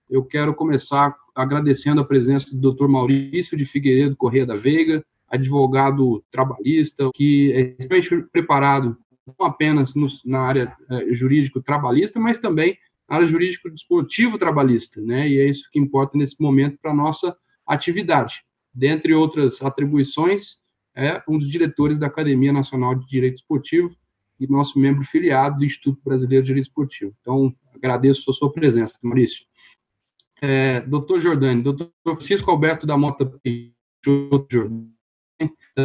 eu quero começar agradecendo a presença do Dr. Maurício de Figueiredo Corrêa da Veiga, advogado trabalhista, que é extremamente preparado, não apenas na área jurídico-trabalhista, mas também na área jurídico-desportivo-trabalhista, né? E é isso que importa nesse momento para a nossa atividade. Dentre outras atribuições, é um dos diretores da Academia Nacional de Direito Esportivo e nosso membro filiado do Instituto Brasileiro de Direito Esportivo. Então, agradeço a sua presença, Maurício. Doutor Jordani, doutor Francisco Alberto da Mota Jordani,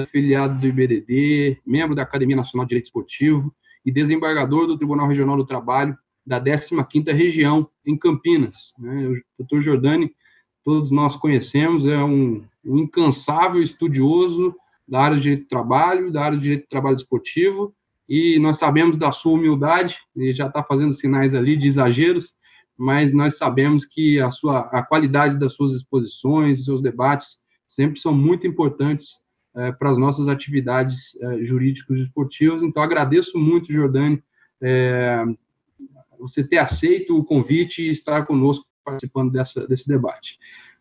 filiado do IBDD, membro da Academia Nacional de Direito Esportivo e desembargador do Tribunal Regional do Trabalho da 15ª Região, em Campinas. O doutor Jordani, todos nós conhecemos, é um incansável estudioso da área de direito do trabalho, da área de direito do trabalho esportivo, e nós sabemos da sua humildade, e já está fazendo sinais ali de exageros, mas nós sabemos que a qualidade das suas exposições, dos seus debates, sempre são muito importantes para as nossas atividades jurídicas e esportivas. Então, agradeço muito, Jordani, você ter aceito o convite e estar conosco participando desse debate.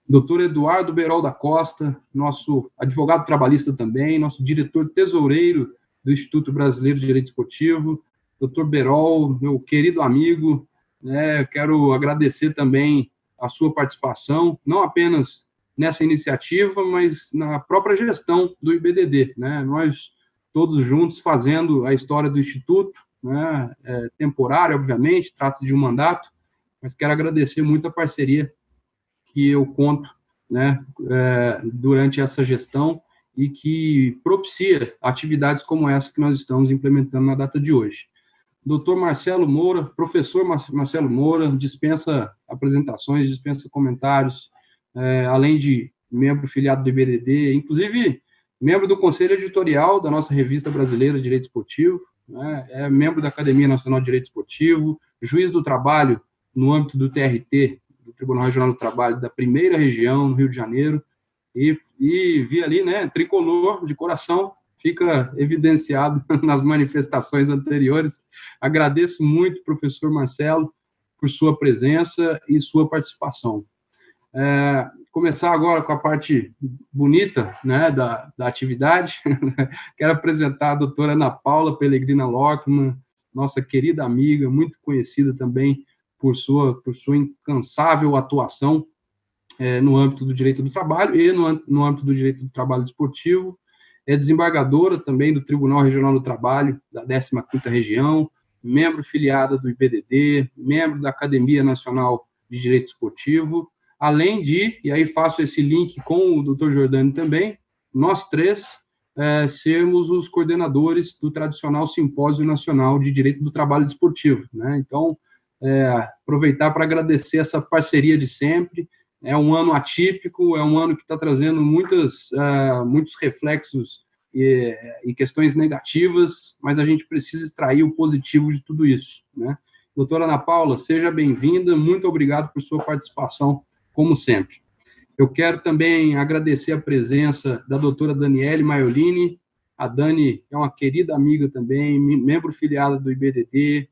Doutor Eduardo Berol da Costa, nosso advogado trabalhista também, nosso diretor tesoureiro do Instituto Brasileiro de Direito Esportivo. Doutor Berol, meu querido amigo, eu quero agradecer também a sua participação, não apenas nessa iniciativa, mas na própria gestão do IBDD, né? Nós todos juntos fazendo a história do Instituto, né? Temporária, obviamente, trata-se de um mandato, mas quero agradecer muito a parceria que eu conto, né, durante essa gestão e que propicia atividades como essa que nós estamos implementando na data de hoje. Doutor Marcelo Moura, professor Marcelo Moura, dispensa apresentações, dispensa comentários, além de membro filiado do IBDD, inclusive membro do Conselho Editorial da nossa Revista Brasileira de Direito Esportivo, né, é membro da Academia Nacional de Direito Esportivo, juiz do trabalho no âmbito do TRT, do Tribunal Regional do Trabalho da 1ª Região, no Rio de Janeiro, e vi ali, né, tricolor de coração, fica evidenciado nas manifestações anteriores. Agradeço muito, professor Marcelo, por sua presença e sua participação. Começar agora com a parte bonita, né, da atividade. Quero apresentar a doutora Ana Paula Pellegrina Lockman, nossa querida amiga, muito conhecida também por sua incansável atuação no âmbito do direito do trabalho e no âmbito do direito do trabalho esportivo. É desembargadora também do Tribunal Regional do Trabalho da 15ª Região, membro filiada do IBDD, membro da Academia Nacional de Direito Esportivo, além de, e aí faço esse link com o Dr. Jordani também, nós três sermos os coordenadores do tradicional Simpósio Nacional de Direito do Trabalho Desportivo, né? Então, aproveitar para agradecer essa parceria de sempre. É um ano atípico, é um ano que está trazendo muitos reflexos e questões negativas, mas a gente precisa extrair o positivo de tudo isso, né? Doutora Ana Paula, seja bem-vinda, muito obrigado por sua participação, como sempre. Eu quero também agradecer a presença da doutora Daniele Maiolini. A Dani é uma querida amiga também, membro filiada do IBDD,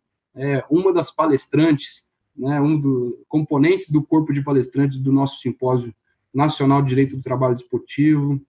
uma das palestrantes, né, um dos componentes do corpo de palestrantes do nosso Simpósio Nacional de Direito do Trabalho Desportivo,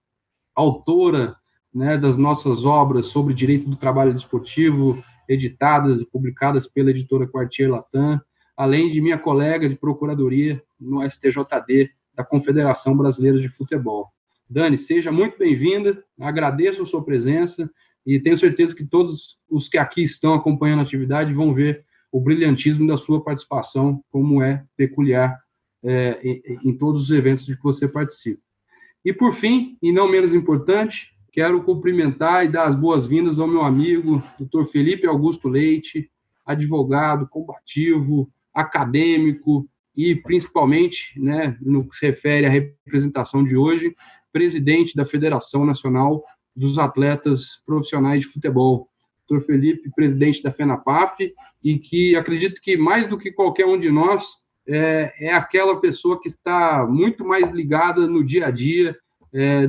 autora, né, das nossas obras sobre direito do trabalho desportivo, editadas e publicadas pela editora Quartier Latam, além de minha colega de procuradoria no STJD da Confederação Brasileira de Futebol. Dani, seja muito bem-vinda, agradeço a sua presença e tenho certeza que todos os que aqui estão acompanhando a atividade vão ver o brilhantismo da sua participação, como é peculiar em todos os eventos de que você participa. E, por fim, e não menos importante, quero cumprimentar e dar as boas-vindas ao meu amigo, Dr. Felipe Augusto Leite, advogado, combativo, acadêmico e, principalmente, né, no que se refere à representação de hoje, presidente da Federação Nacional dos Atletas Profissionais de Futebol. Dr. Felipe, presidente da FENAPAF, e que acredito que, mais do que qualquer um de nós, é aquela pessoa que está muito mais ligada no dia a dia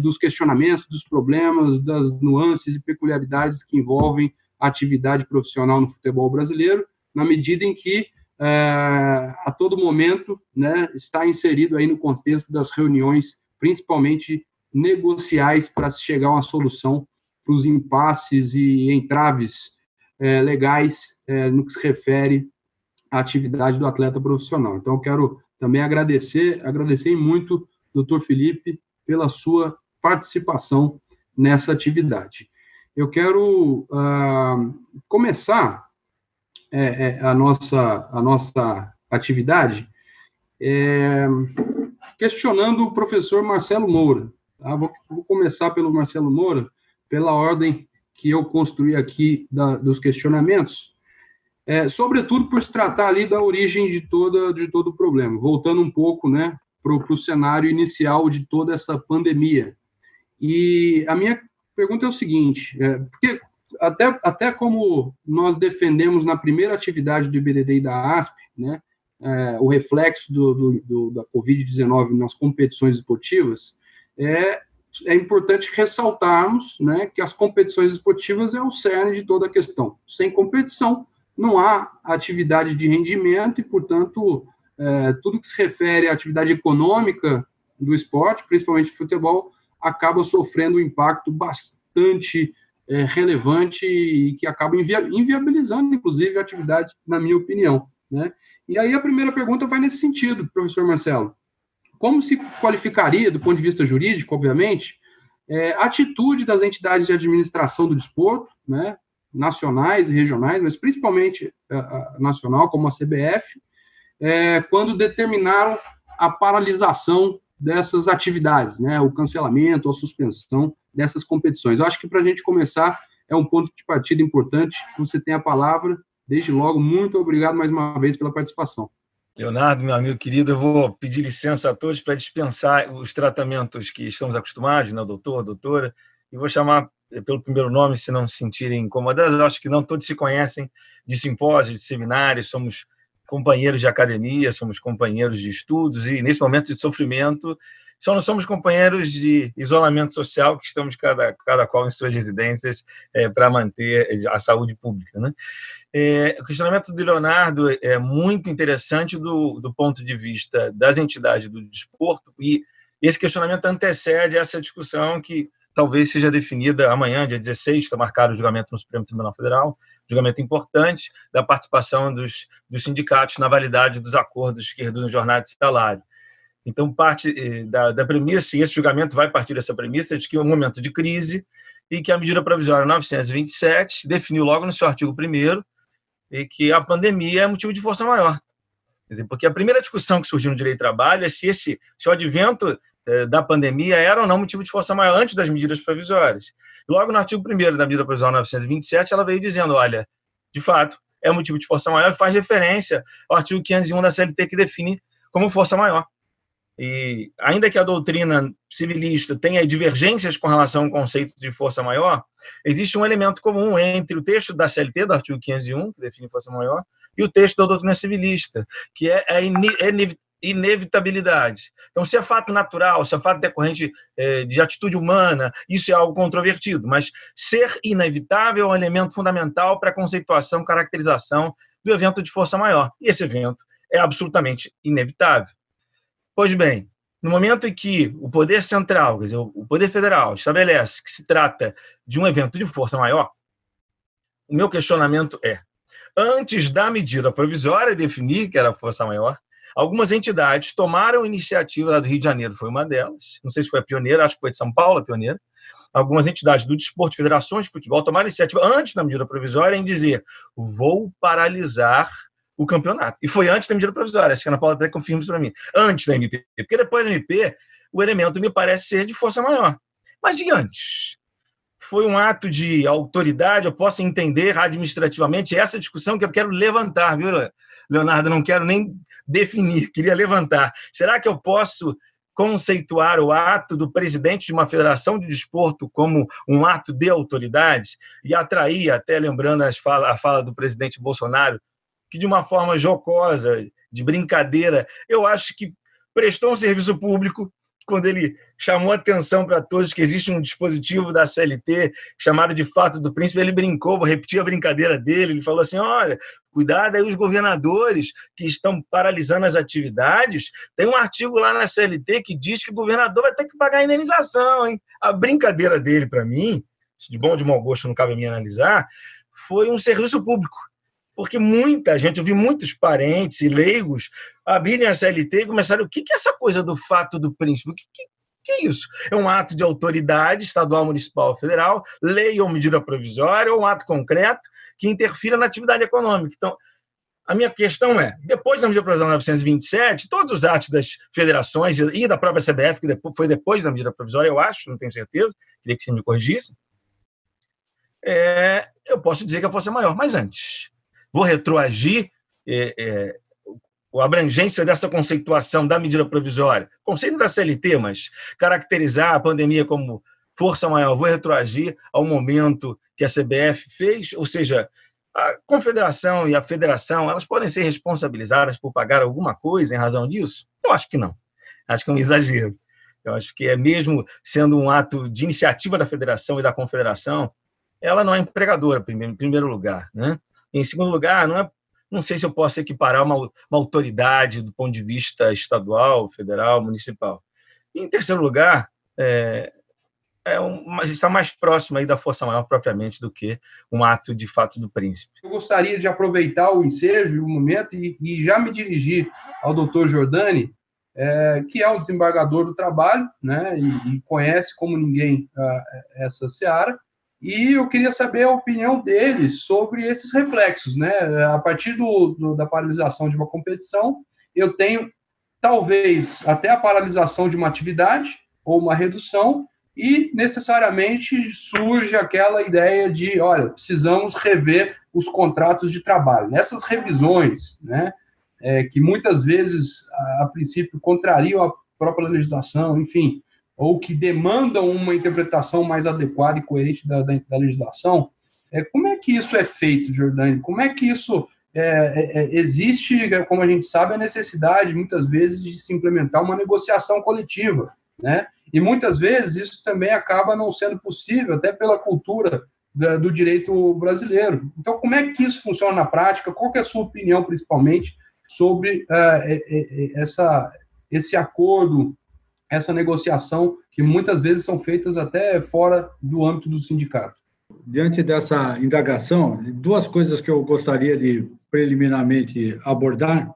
dos questionamentos, dos problemas, das nuances e peculiaridades que envolvem a atividade profissional no futebol brasileiro, na medida em que a todo momento, né, está inserido aí no contexto das reuniões, principalmente negociais, para se chegar a uma solução para os impasses e entraves legais no que se refere à atividade do atleta profissional. Então, eu quero também agradecer muito, doutor Felipe, pela sua participação nessa atividade. Eu quero começar a nossa atividade questionando o professor Marcelo Moura. Tá? Vou começar pelo Marcelo Moura, pela ordem que eu construí aqui dos questionamentos, sobretudo por se tratar ali da origem de todo o problema, voltando um pouco, né, para o cenário inicial de toda essa pandemia. E a minha pergunta é o seguinte, porque até como nós defendemos na primeira atividade do IBDD e da ASP, né, o reflexo da Covid-19 nas competições esportivas, é importante ressaltarmos, né, que as competições esportivas é o cerne de toda a questão. Sem competição, não há atividade de rendimento e, portanto, tudo que se refere à atividade econômica do esporte, principalmente futebol, acaba sofrendo um impacto bastante relevante e que acaba inviabilizando, inclusive, a atividade, na minha opinião, né? E aí a primeira pergunta vai nesse sentido, professor Marcelo. Como se qualificaria, do ponto de vista jurídico, obviamente, a atitude das entidades de administração do desporto, né, nacionais e regionais, mas principalmente a nacional, como a CBF, quando determinaram a paralisação dessas atividades, né, o cancelamento, a suspensão dessas competições? Eu acho que, para a gente começar, é um ponto de partida importante. Você tem a palavra. Desde logo, muito obrigado mais uma vez pela participação. Leonardo, meu amigo querido, eu vou pedir licença a todos para dispensar os tratamentos que estamos acostumados, né, doutor, doutora, e vou chamar pelo primeiro nome, se não se sentirem incomodados. Eu acho que não todos se conhecem de simpósios, de seminários, somos companheiros de academia, somos companheiros de estudos e, nesse momento de sofrimento, só não somos companheiros de isolamento social, que estamos cada qual em suas residências para manter a saúde pública, né? O questionamento do Leonardo é muito interessante do ponto de vista das entidades do desporto, e esse questionamento antecede essa discussão que talvez seja definida amanhã, dia 16, está marcado o julgamento no Supremo Tribunal Federal, julgamento importante da participação dos sindicatos na validade dos acordos que reduzem jornada de salário. Então, parte da premissa, e esse julgamento vai partir dessa premissa, de que é um momento de crise e que a medida provisória 927 definiu logo no seu artigo 1º e que a pandemia é motivo de força maior. Quer dizer, porque a primeira discussão que surgiu no direito do trabalho é se o advento da pandemia era ou não motivo de força maior antes das medidas provisórias. Logo no artigo 1º da medida provisória 927, ela veio dizendo, olha, de fato, é motivo de força maior e faz referência ao artigo 501 da CLT, que define como força maior. E ainda que a doutrina civilista tenha divergências com relação ao conceito de força maior, existe um elemento comum entre o texto da CLT, do artigo 501, que define força maior, e o texto da doutrina civilista, que é a inevitabilidade. Então, se é fato natural, se é fato decorrente de atitude humana, isso é algo controvertido, mas ser inevitável é um elemento fundamental para a conceituação, caracterização do evento de força maior. E esse evento é absolutamente inevitável. Pois bem, no momento em que o poder central, quer dizer, o poder federal, estabelece que se trata de um evento de força maior, o meu questionamento é, antes da medida provisória definir que era força maior, algumas entidades tomaram iniciativa, lá do Rio de Janeiro foi uma delas, não sei se foi a pioneira, acho que foi de São Paulo a pioneira, algumas entidades do desporto, federações de futebol, tomaram iniciativa antes da medida provisória em dizer, vou paralisar o campeonato. E foi antes da medida provisória, acho que a Ana Paula até confirma isso para mim, antes da MP, porque depois da MP, o elemento me parece ser de força maior. Mas e antes? Foi um ato de autoridade, eu posso entender administrativamente essa discussão que eu quero levantar, viu, Leonardo? Não quero nem definir, queria levantar. Será que eu posso conceituar o ato do presidente de uma federação de desporto como um ato de autoridade e atrair, até lembrando a fala do presidente Bolsonaro, que de uma forma jocosa, de brincadeira, eu acho que prestou um serviço público quando ele chamou atenção para todos que existe um dispositivo da CLT chamado de fato do príncipe, ele brincou, vou repetir a brincadeira dele, ele falou assim, olha, cuidado aí os governadores que estão paralisando as atividades, tem um artigo lá na CLT que diz que o governador vai ter que pagar a indenização, hein? A brincadeira dele, para mim, de bom ou de mau gosto, não cabe a mim analisar, foi um serviço público. Porque muita gente, eu vi muitos parentes e leigos abrirem a CLT e começaram, o que é essa coisa do fato do príncipe? O que é isso? É um ato de autoridade estadual, municipal, federal, lei ou medida provisória, ou um ato concreto que interfira na atividade econômica. Então, a minha questão é, depois da medida provisória 927, todos os atos das federações e da própria CBF, que foi depois da medida provisória, eu acho, não tenho certeza, queria que você me corrigisse, eu posso dizer que a força é maior, mas antes. Vou retroagir a abrangência dessa conceituação da medida provisória, conceito da CLT, mas caracterizar a pandemia como força maior, vou retroagir ao momento que a CBF fez, ou seja, a confederação e a federação, elas podem ser responsabilizadas por pagar alguma coisa em razão disso? Eu acho que não. Acho que é um exagero. Eu acho que mesmo sendo um ato de iniciativa da federação e da confederação, ela não é empregadora, em primeiro lugar, né? Em segundo lugar, não sei se eu posso equiparar uma autoridade do ponto de vista estadual, federal, municipal. E, em terceiro lugar, a gente está mais próximo aí da força maior propriamente do que um ato de fato do príncipe. Eu gostaria de aproveitar o ensejo e o momento e já me dirigir ao doutor Giordani, que é um desembargador do trabalho, né, e conhece como ninguém essa seara. E eu queria saber a opinião dele sobre esses reflexos, né? A partir da paralisação de uma competição, eu tenho, talvez, até a paralisação de uma atividade ou uma redução, e necessariamente surge aquela ideia de, olha, precisamos rever os contratos de trabalho. Nessas revisões, né, que muitas vezes, a princípio, contrariam a própria legislação, enfim, ou que demandam uma interpretação mais adequada e coerente da legislação, como é que isso é feito, Giordani? Como é que isso existe, como a gente sabe, a necessidade, muitas vezes, de se implementar uma negociação coletiva, né? E muitas vezes isso também acaba não sendo possível, até pela cultura do direito brasileiro. Então, como é que isso funciona na prática? Qual que é a sua opinião, principalmente, sobre esse acordo, essa negociação, que muitas vezes são feitas até fora do âmbito do sindicato? Diante dessa indagação, duas coisas que eu gostaria de preliminarmente abordar,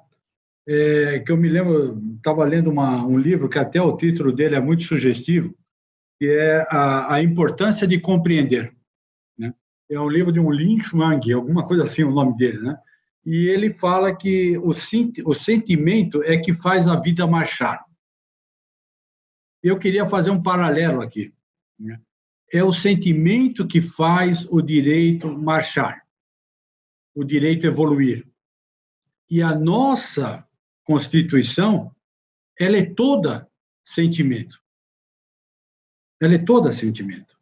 que eu me lembro, estava lendo um livro que até o título dele é muito sugestivo, que é a importância de compreender, né? É um livro de um Lin Chuang, alguma coisa assim o nome dele, né? E ele fala que o sentimento é que faz a vida marchar. Eu queria fazer um paralelo aqui, né? É o sentimento que faz o direito marchar, o direito evoluir. E a nossa Constituição, ela é toda sentimento. Ela é toda sentimento.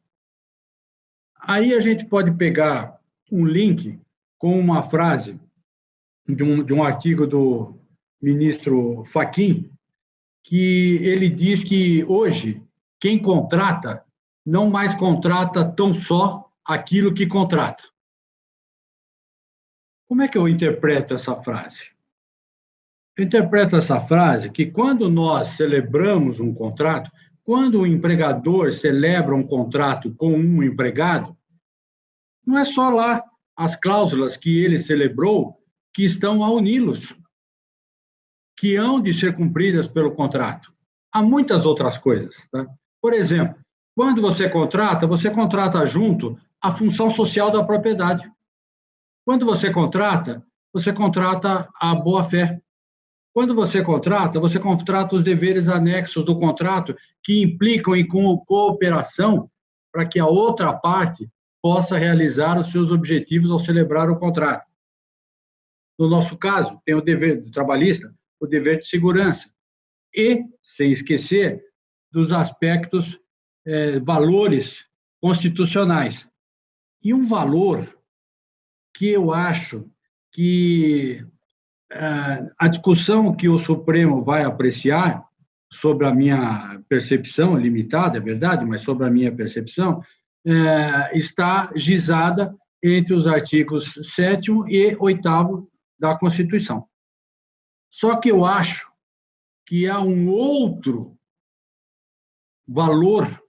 Aí a gente pode pegar um link com uma frase de um artigo do ministro Fachin, que ele diz que hoje quem contrata não mais contrata tão só aquilo que contrata. Como é que eu interpreto essa frase? Eu interpreto essa frase que quando nós celebramos um contrato, quando o empregador celebra um contrato com um empregado, não é só lá as cláusulas que ele celebrou que estão a uni-los, que hão de ser cumpridas pelo contrato. Há muitas outras coisas, tá? Por exemplo, quando você contrata junto a função social da propriedade. Quando você contrata a boa-fé. Quando você contrata os deveres anexos do contrato que implicam em cooperação para que a outra parte possa realizar os seus objetivos ao celebrar o contrato. No nosso caso, tem o dever do trabalhista, o dever de segurança. E, sem esquecer, dos aspectos, valores constitucionais. E um valor que eu acho que a discussão que o Supremo vai apreciar sobre a minha percepção, limitada, é verdade, mas sobre a minha percepção, está gizada entre os artigos 7º e 8º da Constituição. Só que eu acho que há um outro valor,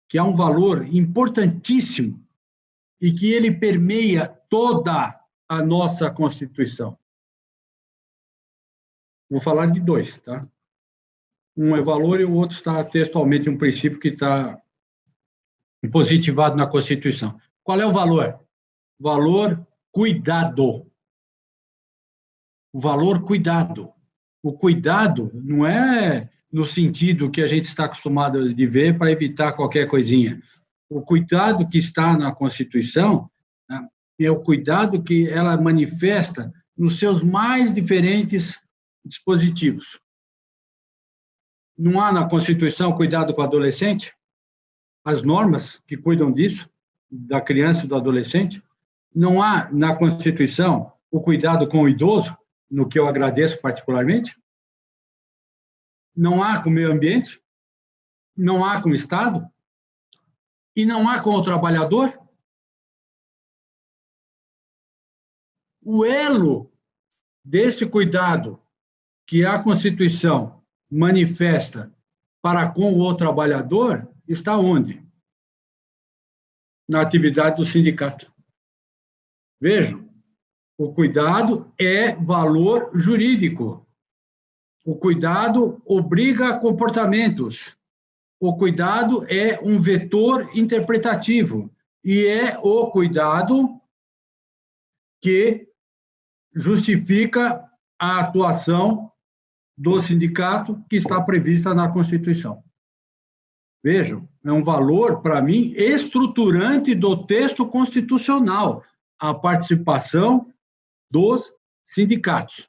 que é um valor importantíssimo e que ele permeia toda a nossa Constituição. Vou falar de dois, tá? Um é valor e o outro está textualmente um princípio que está positivado na Constituição. Qual é o valor? Valor cuidado. O valor cuidado. O cuidado não é no sentido que a gente está acostumado de ver para evitar qualquer coisinha. O cuidado que está na Constituição, né, é o cuidado que ela manifesta nos seus mais diferentes dispositivos. Não há na Constituição cuidado com o adolescente? As normas que cuidam disso, da criança e do adolescente? Não há na Constituição o cuidado com o idoso, no que eu agradeço particularmente? Não há com o meio ambiente? Não há com o Estado? E não há com o trabalhador? O elo desse cuidado que a Constituição manifesta para com o trabalhador está onde? Na atividade do sindicato. Vejam, o cuidado é valor jurídico. O cuidado obriga a comportamentos. O cuidado é um vetor interpretativo. E é o cuidado que justifica a atuação do sindicato que está prevista na Constituição. Vejam, é um valor, para mim, estruturante do texto constitucional, a participação dos sindicatos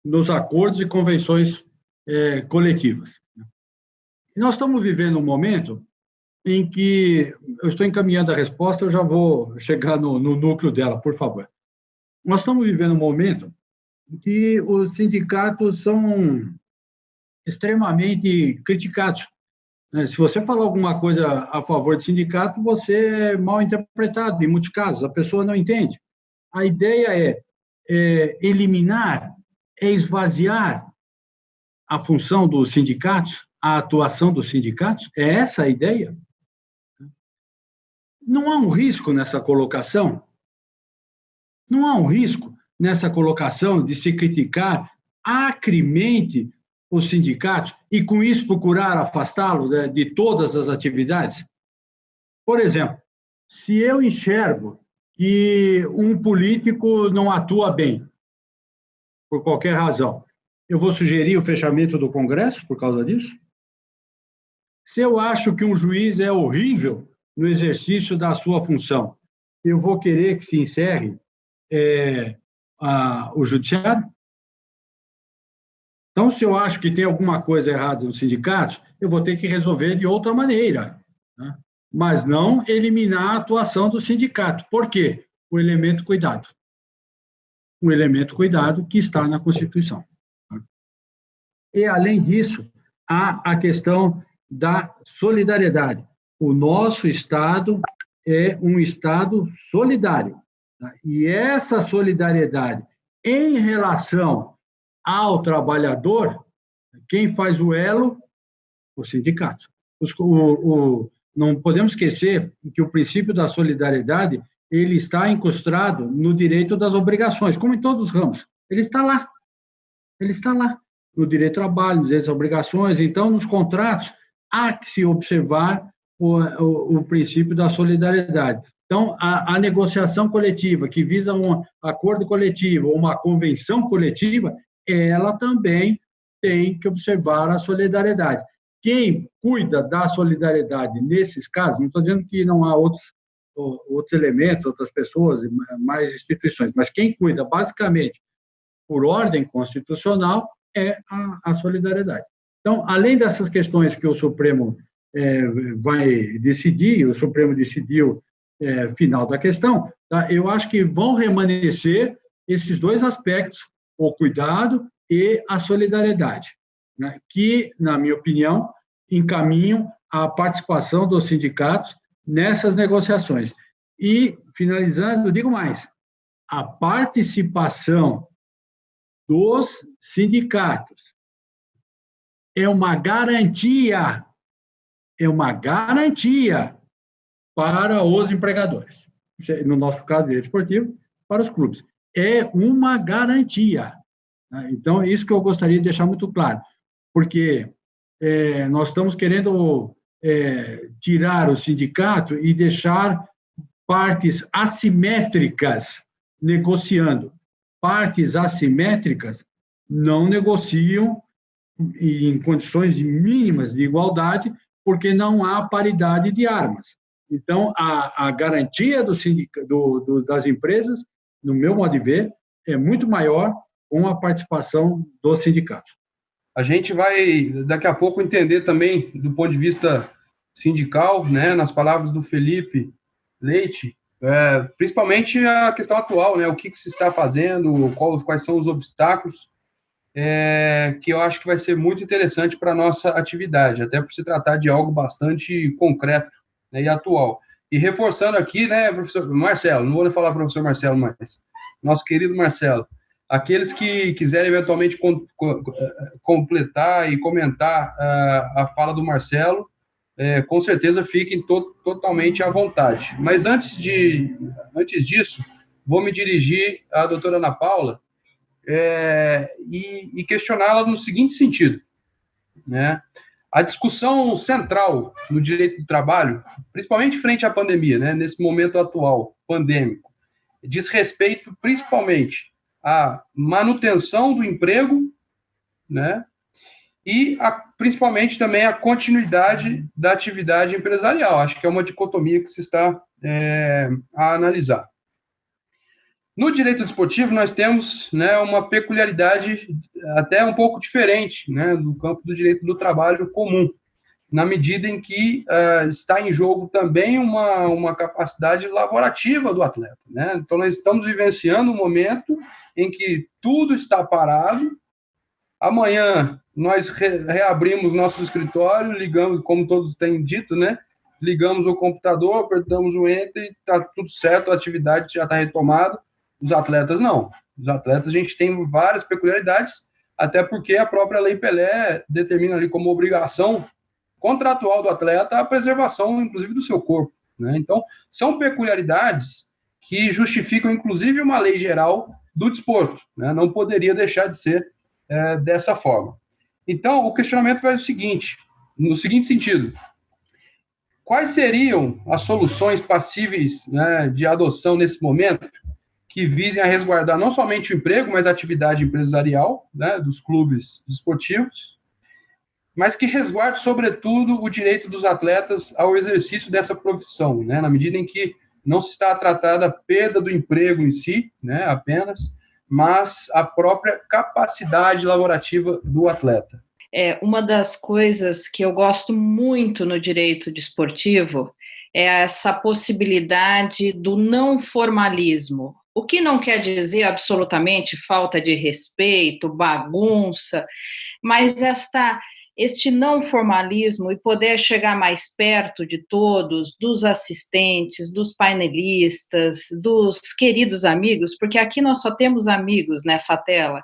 nos acordos e convenções coletivas. E nós estamos vivendo um momento em que, eu estou encaminhando a resposta, eu já vou chegar no núcleo dela, por favor. Nós estamos vivendo um momento em que os sindicatos são extremamente criticados. Se você falar alguma coisa a favor de sindicato, você é mal interpretado, em muitos casos, a pessoa não entende. A ideia é eliminar, é esvaziar a função dos sindicatos, a atuação dos sindicatos? É essa a ideia? Não há um risco nessa colocação? Não há um risco nessa colocação de se criticar acremente os sindicatos e, com isso, procurar afastá-los de todas as atividades? Por exemplo, se eu enxergo que um político não atua bem, por qualquer razão, eu vou sugerir o fechamento do Congresso por causa disso? Se eu acho que um juiz é horrível no exercício da sua função, eu vou querer que se encerre o judiciário? Então, se eu acho que tem alguma coisa errada nos sindicatos, eu vou ter que resolver de outra maneira, né? Mas não eliminar a atuação do sindicato. Por quê? O elemento cuidado. O elemento cuidado que está na Constituição. E, além disso, há a questão da solidariedade. O nosso Estado é um Estado solidário. E essa solidariedade em relação ao trabalhador, quem faz o elo? O sindicato. Não podemos esquecer que o princípio da solidariedade ele está incrustado no direito das obrigações, como em todos os ramos. Ele está lá. Ele está lá. No direito do trabalho, nos direitos das obrigações. Então, nos contratos, há que se observar o princípio da solidariedade. Então, a negociação coletiva, que visa um acordo coletivo ou uma convenção coletiva, ela também tem que observar a solidariedade. Quem cuida da solidariedade nesses casos, não estou dizendo que não há outros elementos, outras pessoas, mais instituições, mas quem cuida, basicamente, por ordem constitucional, é a solidariedade. Então, além dessas questões que o Supremo vai decidir, o Supremo decidiu final da questão, tá? Eu acho que vão remanescer esses dois aspectos, o cuidado e a solidariedade. né, que, na minha opinião, encaminham a participação dos sindicatos nessas negociações. E, finalizando, digo mais, a participação dos sindicatos é uma garantia para os empregadores. No nosso caso, direito esportivo, para os clubes. É uma garantia. Então, isso que eu gostaria de deixar muito claro, porque nós estamos querendo tirar o sindicato e deixar partes assimétricas negociando. Partes assimétricas não negociam em condições mínimas de igualdade, porque não há paridade de armas. Então, a garantia das empresas, no meu modo de ver, é muito maior com a participação dos sindicatos. A gente vai, daqui a pouco, entender também, do ponto de vista sindical, né, nas palavras do Felipe Leite, principalmente a questão atual, né, o que se está fazendo, quais são os obstáculos, que eu acho que vai ser muito interessante para a nossa atividade, até por se tratar de algo bastante concreto, né, e atual. E reforçando aqui, né, professor Marcelo, não vou falar professor Marcelo mais, nosso querido Marcelo, aqueles que quiserem eventualmente completar e comentar a fala do Marcelo, com certeza fiquem totalmente à vontade. Mas antes disso, vou me dirigir à doutora Ana Paula, e questioná-la no seguinte sentido, né? A discussão central no direito do trabalho, principalmente frente à pandemia, né, nesse momento atual, pandêmico, diz respeito principalmente à manutenção do emprego, né, e principalmente também a continuidade da atividade empresarial. Acho que é uma dicotomia que se está a analisar. No direito desportivo, nós temos, né, uma peculiaridade até um pouco diferente, né, do campo do direito do trabalho comum, na medida em que está em jogo também uma capacidade laborativa do atleta, né? Então, nós estamos vivenciando um momento em que tudo está parado. Amanhã, nós reabrimos nosso escritório, ligamos, como todos têm dito, né? Ligamos o computador, apertamos o Enter e está tudo certo, a atividade já está retomada. Os atletas não. Os atletas a gente tem várias peculiaridades, até porque a própria Lei Pelé determina ali como obrigação contratual do atleta a preservação, inclusive, do seu corpo, né? Então, são peculiaridades que justificam, inclusive, uma lei geral do desporto, né? Não poderia deixar de ser dessa forma. Então, o questionamento vai no seguinte sentido: quais seriam as soluções passíveis, né, de adoção nesse momento, que visem a resguardar não somente o emprego, mas a atividade empresarial, né, dos clubes esportivos, mas que resguarde, sobretudo, o direito dos atletas ao exercício dessa profissão, né, na medida em que não se está a tratar da perda do emprego em si, né, apenas, mas a própria capacidade laborativa do atleta. Uma das coisas que eu gosto muito no direito desportivo é essa possibilidade do não formalismo, o que não quer dizer absolutamente falta de respeito, bagunça, mas este não formalismo e poder chegar mais perto de todos, dos assistentes, dos painelistas, dos queridos amigos, porque aqui nós só temos amigos nessa tela.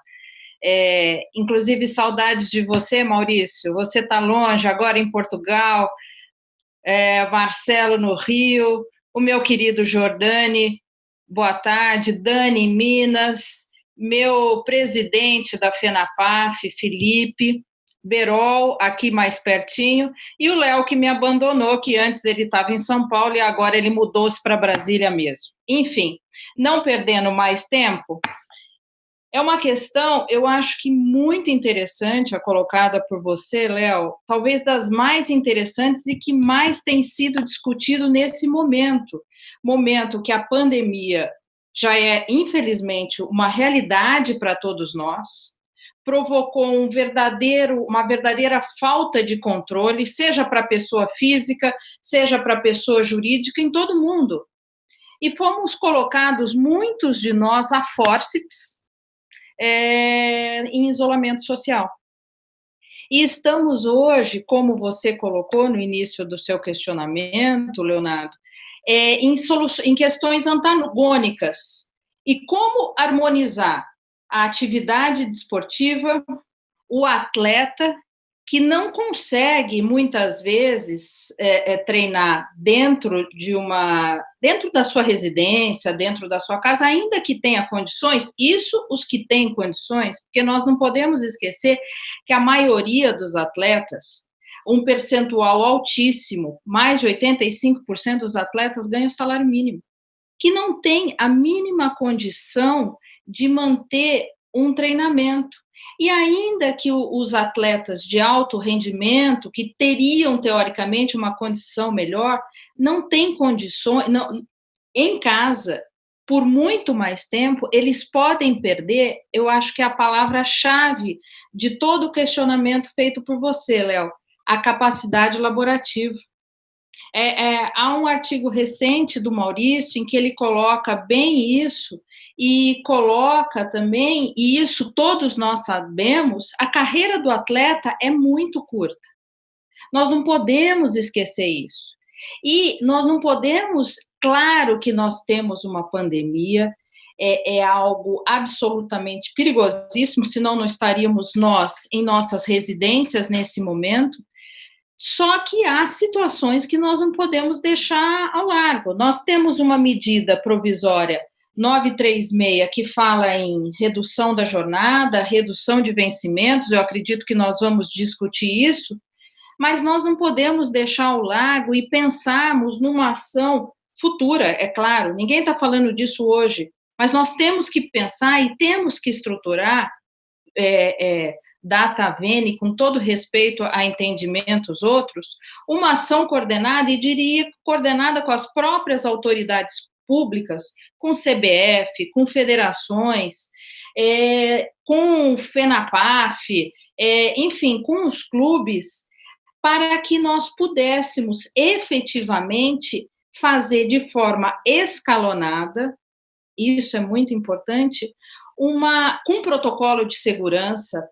Inclusive, saudades de você, Maurício. Você está longe, agora em Portugal, Marcelo no Rio, o meu querido Jordani, boa tarde, Dani em Minas, meu presidente da FENAPAF, Felipe, Berol, aqui mais pertinho, e o Léo, que me abandonou, que antes ele estava em São Paulo e agora ele mudou-se para Brasília mesmo. Enfim, não perdendo mais tempo, é uma questão, eu acho que muito interessante, a colocada por você, Léo, talvez das mais interessantes e que mais tem sido discutido nesse momento que a pandemia já é, infelizmente, uma realidade para todos nós, provocou uma verdadeira falta de controle, seja para a pessoa física, seja para a pessoa jurídica, em todo mundo. E fomos colocados, muitos de nós, a fórceps, em isolamento social. E estamos hoje, como você colocou no início do seu questionamento, Leonardo, em questões antagônicas. E como harmonizar a atividade desportiva, o atleta, que não consegue, muitas vezes, treinar dentro da sua residência, dentro da sua casa, ainda que tenha condições, isso os que têm condições, porque nós não podemos esquecer que a maioria dos atletas, um percentual altíssimo, mais de 85% dos atletas ganham salário mínimo, que não tem a mínima condição de manter um treinamento. E ainda que os atletas de alto rendimento, que teriam, teoricamente, uma condição melhor, não têm condições, em casa, por muito mais tempo, eles podem perder, eu acho que é a palavra-chave de todo o questionamento feito por você, Léo, a capacidade laborativa. Há um artigo recente do Maurício em que ele coloca bem isso, e coloca também, e isso todos nós sabemos, a carreira do atleta é muito curta. Nós não podemos esquecer isso. E nós não podemos, claro que nós temos uma pandemia, é algo absolutamente perigosíssimo, senão não estaríamos nós em nossas residências nesse momento. Só que há situações que nós não podemos deixar ao largo. Nós temos uma medida provisória 936, que fala em redução da jornada, redução de vencimentos, eu acredito que nós vamos discutir isso, mas nós não podemos deixar ao largo e pensarmos numa ação futura, é claro, ninguém está falando disso hoje, mas nós temos que pensar e temos que estruturar data vene, com todo respeito a entendimentos outros, uma ação coordenada, e diria coordenada com as próprias autoridades públicas, com CBF, com federações, com FENAPAF, enfim, com os clubes, para que nós pudéssemos efetivamente fazer de forma escalonada, isso é muito importante, com protocolo de segurança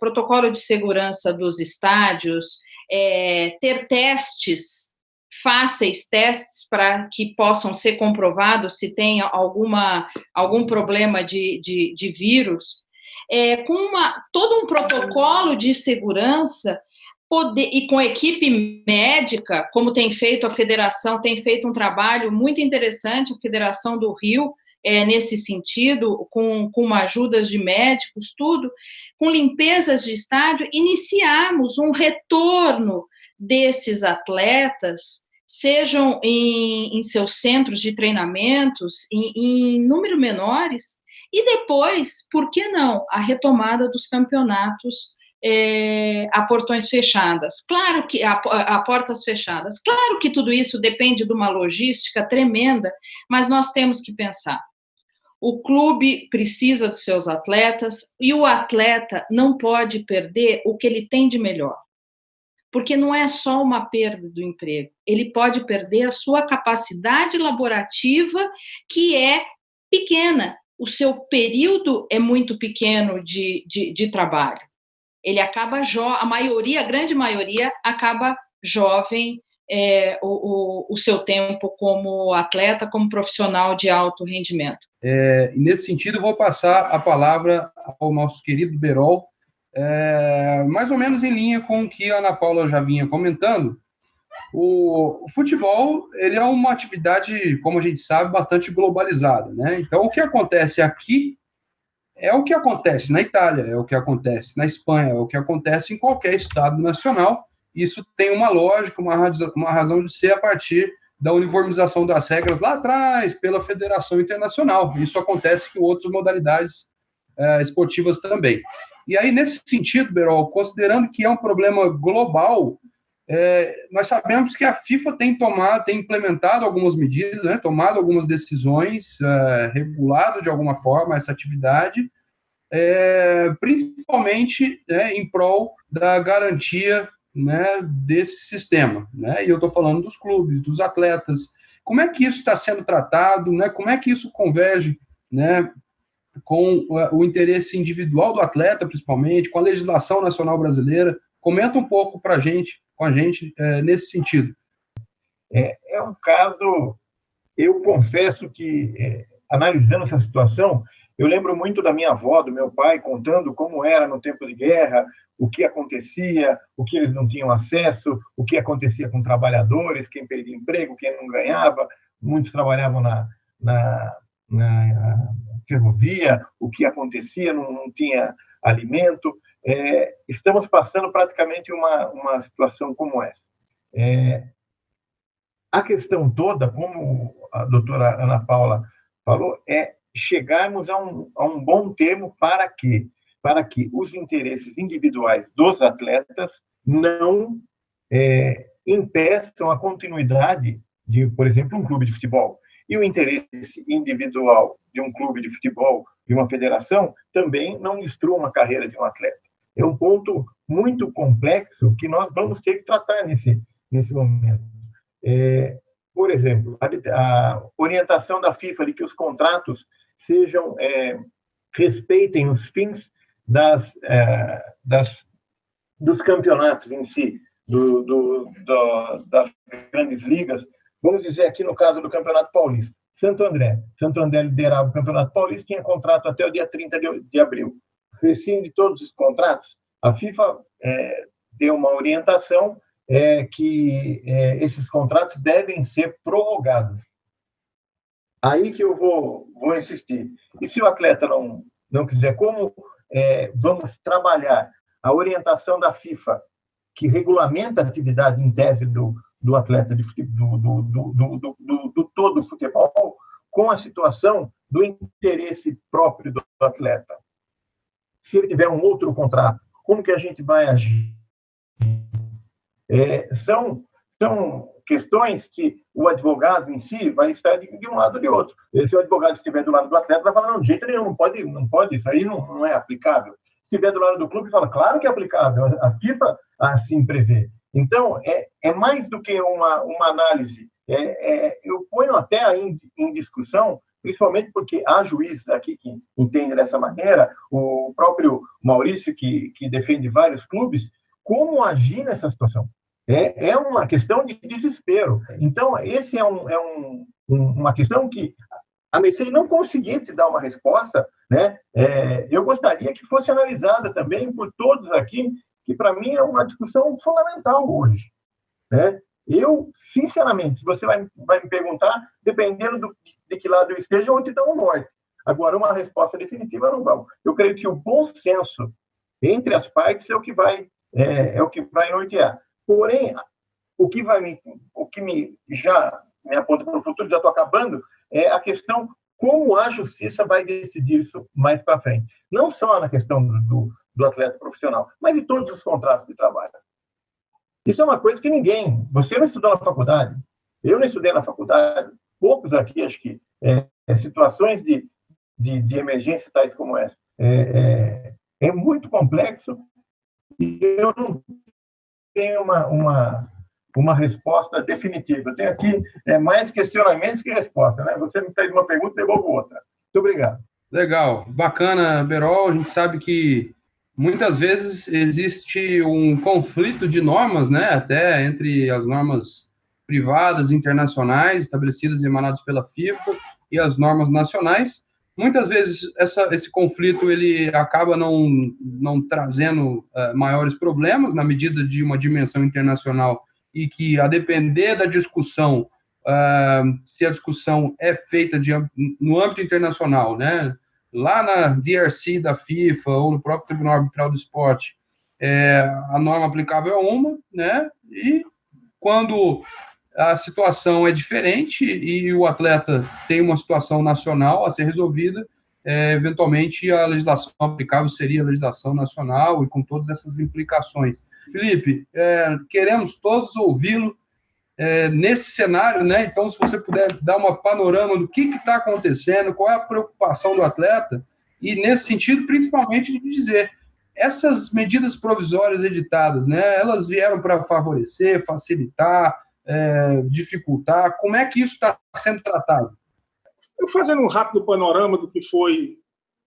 dos estádios, ter testes, fáceis testes para que possam ser comprovados se tem algum problema de vírus, com todo um protocolo de segurança, e com equipe médica, como tem feito a federação, tem feito um trabalho muito interessante, a Federação do Rio, nesse sentido, com ajudas de médicos, tudo, com limpezas de estádio, iniciarmos um retorno desses atletas, sejam em seus centros de treinamentos, em número menores, e depois, por que não, a retomada dos campeonatos a portões fechadas, claro que a portas fechadas, claro que tudo isso depende de uma logística tremenda, mas nós temos que pensar, o clube precisa dos seus atletas, e o atleta não pode perder o que ele tem de melhor, porque não é só uma perda do emprego, ele pode perder a sua capacidade laborativa, que é pequena, o seu período é muito pequeno de trabalho. Ele acaba a grande maioria acaba jovem, o seu tempo como atleta, como profissional de alto rendimento. Nesse sentido, eu vou passar a palavra ao nosso querido Berol, mais ou menos em linha com o que a Ana Paula já vinha comentando. O futebol, ele é uma atividade, como a gente sabe, bastante globalizada, né? Então, o que acontece aqui é o que acontece na Itália, é o que acontece na Espanha, é o que acontece em qualquer estado nacional. Isso tem uma lógica, uma razão de ser a partir da uniformização das regras lá atrás pela Federação Internacional. Isso acontece com outras modalidades esportivas também. E aí, nesse sentido, Berol, considerando que é um problema global, nós sabemos que a FIFA tem implementado algumas medidas, né, tomado algumas decisões, regulado de alguma forma essa atividade, principalmente, né, em prol da garantia, né, desse sistema, né? E eu estou falando dos clubes, dos atletas. Como é que isso está sendo tratado, né? Como é que isso converge, né, com o interesse individual do atleta, principalmente, com a legislação nacional brasileira, Comenta um pouco com a gente nesse sentido. É um caso, eu confesso que, analisando essa situação, eu lembro muito da minha avó, do meu pai, contando como era no tempo de guerra, o que acontecia, o que eles não tinham acesso, o que acontecia com trabalhadores, quem perdia emprego, quem não ganhava, muitos trabalhavam na ferrovia, o que acontecia, não tinha alimento. Estamos passando praticamente uma situação como essa. A questão toda, como a doutora Ana Paula falou, é chegarmos a um bom termo para que os interesses individuais dos atletas não impeçam a continuidade de, por exemplo, um clube de futebol. E o interesse individual de um clube de futebol, de uma federação, também não destrua uma carreira de um atleta. É um ponto muito complexo que nós vamos ter que tratar nesse momento. Por exemplo, a orientação da FIFA de que os contratos respeitem os fins dos campeonatos em si, das grandes ligas. Vamos dizer aqui no caso do Campeonato Paulista, Santo André liderava o Campeonato Paulista, tinha contrato até o dia 30 de abril. Rescinde todos os contratos. A FIFA deu uma orientação que esses contratos devem ser prorrogados. Aí que eu vou insistir. E se o atleta não quiser, como vamos trabalhar a orientação da FIFA, que regulamenta a atividade em tese do atleta, do todo futebol, com a situação do interesse próprio do atleta? Se ele tiver um outro contrato, como que a gente vai agir? São questões que o advogado em si vai estar de um lado ou de outro. Se o advogado estiver do lado do atleta, vai falar, não, de jeito nenhum, não pode, isso aí não é aplicável. Se estiver do lado do clube, fala, claro que é aplicável, a FIFA assim prevê. Então, é mais do que uma análise. Eu ponho até em discussão, principalmente porque há juízes aqui que entendem dessa maneira, o próprio Maurício, que defende vários clubes, como agir nessa situação. É uma questão de desespero. Então, esse é uma questão que a Mercedes não conseguir te dar uma resposta, né? Eu gostaria que fosse analisada também por todos aqui, que para mim é uma discussão fundamental hoje, né? Eu, sinceramente, se você vai me perguntar, dependendo de que lado eu esteja, eu te dou um norte. Agora, uma resposta definitiva não vamos. Eu creio que o bom senso entre as partes é o que vai nortear. Porém, o que já me aponta para o futuro, já estou acabando, é a questão como a justiça vai decidir isso mais para frente. Não só na questão do atleta profissional, mas de todos os contratos de trabalho. Isso é uma coisa que você não estudou na faculdade, eu não estudei na faculdade, poucos aqui, acho que, situações de emergência tais como essa. É muito complexo e eu não tenho uma resposta definitiva. Eu tenho aqui mais questionamentos que resposta, né? Você me fez uma pergunta, devolvo outra. Muito obrigado. Legal, bacana, Berol. A gente sabe que muitas vezes existe um conflito de normas, né? Até entre as normas privadas internacionais estabelecidas e emanadas pela FIFA e as normas nacionais. Muitas vezes esse conflito ele acaba não trazendo maiores problemas na medida de uma dimensão internacional e que, a depender da discussão, se a discussão é feita no âmbito internacional, né, lá na DRC da FIFA ou no próprio Tribunal Arbitral do Esporte, a norma aplicável é uma, né, e quando a situação é diferente e o atleta tem uma situação nacional a ser resolvida, eventualmente a legislação aplicável seria a legislação nacional e com todas essas implicações. Felipe, queremos todos ouvi-lo nesse cenário, né? Então, se você puder dar uma panorama do que está acontecendo, qual é a preocupação do atleta, e nesse sentido, principalmente, de dizer, essas medidas provisórias editadas, né, elas vieram para favorecer, facilitar, dificultar, como é que isso está sendo tratado? Eu fazendo um rápido panorama do que foi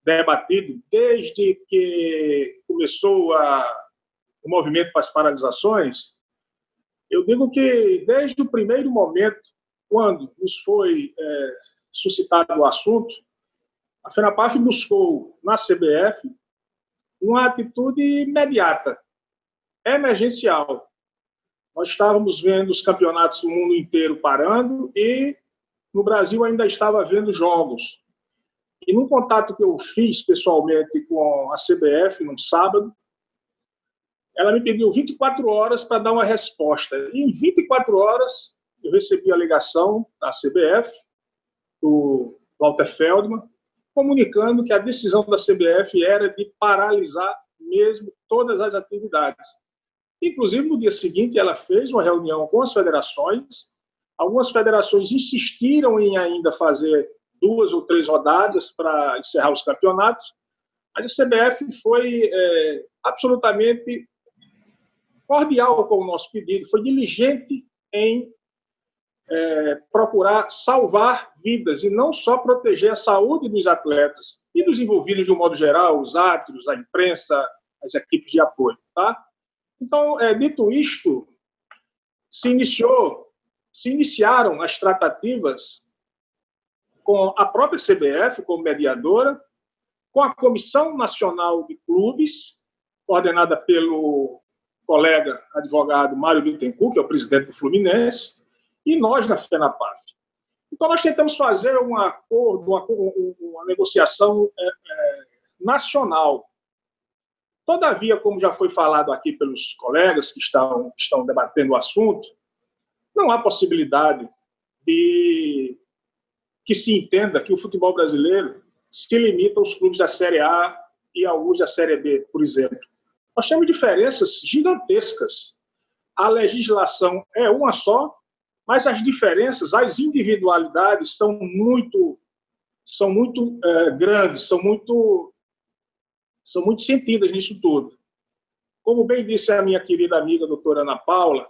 debatido desde que começou o movimento para as paralisações, eu digo que desde o primeiro momento, quando nos foi suscitado o assunto, a FENAPAF buscou na CBF uma atitude imediata, emergencial. Nós estávamos vendo os campeonatos do mundo inteiro parando e no Brasil ainda estava havendo jogos. E num contato que eu fiz pessoalmente com a CBF, num sábado, ela me pediu 24 horas para dar uma resposta. E em 24 horas eu recebi a ligação da CBF, do Walter Feldman, comunicando que a decisão da CBF era de paralisar mesmo todas as atividades. Inclusive, no dia seguinte, ela fez uma reunião com as federações. Algumas federações insistiram em ainda fazer 2 ou 3 rodadas para encerrar os campeonatos, mas a CBF foi absolutamente cordial com o nosso pedido, foi diligente em procurar salvar vidas e não só proteger a saúde dos atletas e dos envolvidos de um modo geral, os árbitros, a imprensa, as equipes de apoio. Tá? Então, dito isto, se iniciaram as tratativas com a própria CBF como mediadora, com a Comissão Nacional de Clubes, coordenada pelo colega advogado Mário Bittencourt, que é o presidente do Fluminense, e nós da FENAPAF. Então, nós tentamos fazer um acordo, uma negociação nacional. Todavia, como já foi falado aqui pelos colegas que estão debatendo o assunto, não há possibilidade de que se entenda que o futebol brasileiro se limita aos clubes da Série A e alguns da Série B, por exemplo. Nós temos diferenças gigantescas. A legislação é uma só, mas as diferenças, as individualidades são muito grandes, são muito sentidas nisso tudo. Como bem disse a minha querida amiga doutora Ana Paula,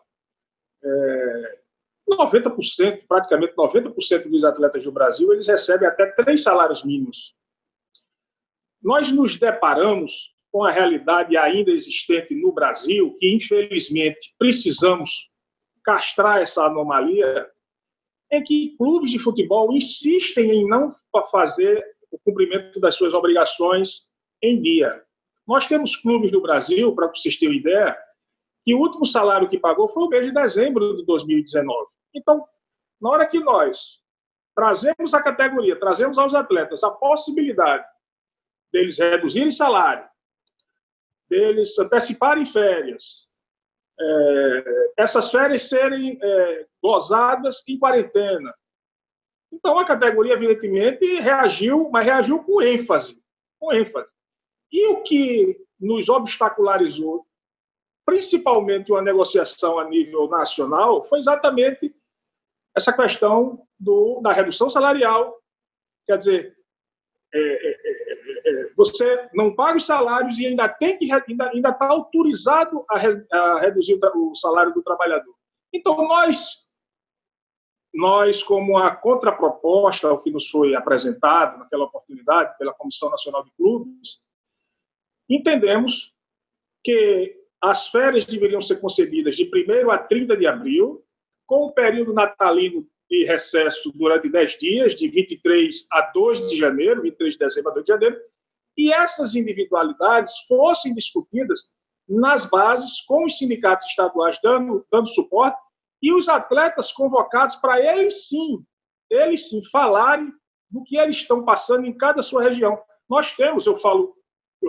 90%, praticamente 90% dos atletas do Brasil, eles recebem até 3 salários mínimos. Nós nos deparamos com a realidade ainda existente no Brasil, que infelizmente precisamos castrar essa anomalia, em que clubes de futebol insistem em não fazer o cumprimento das suas obrigações em dia. Nós temos clubes do Brasil, para vocês terem uma ideia, que o último salário que pagou foi o mês de dezembro de 2019. Então, na hora que nós trazemos a categoria, trazemos aos atletas a possibilidade deles reduzirem salário, deles anteciparem férias, essas férias serem gozadas em quarentena. Então, a categoria, evidentemente, reagiu, mas reagiu com ênfase. E o que nos obstacularizou, principalmente uma negociação a nível nacional, foi exatamente essa questão da redução salarial. Quer dizer, você não paga os salários e ainda está autorizado a reduzir o salário do trabalhador. Então, nós, como a contraproposta ao que nos foi apresentado naquela oportunidade pela Comissão Nacional de Clubes, entendemos que as férias deveriam ser concedidas de 1º a 30 de abril, com o período natalino de recesso durante 10 dias, de 23 a 2 de janeiro, 23 de dezembro a 2 de janeiro, e essas individualidades fossem discutidas nas bases, com os sindicatos estaduais dando suporte, e os atletas convocados para eles sim falarem do que eles estão passando em cada sua região. Nós temos, eu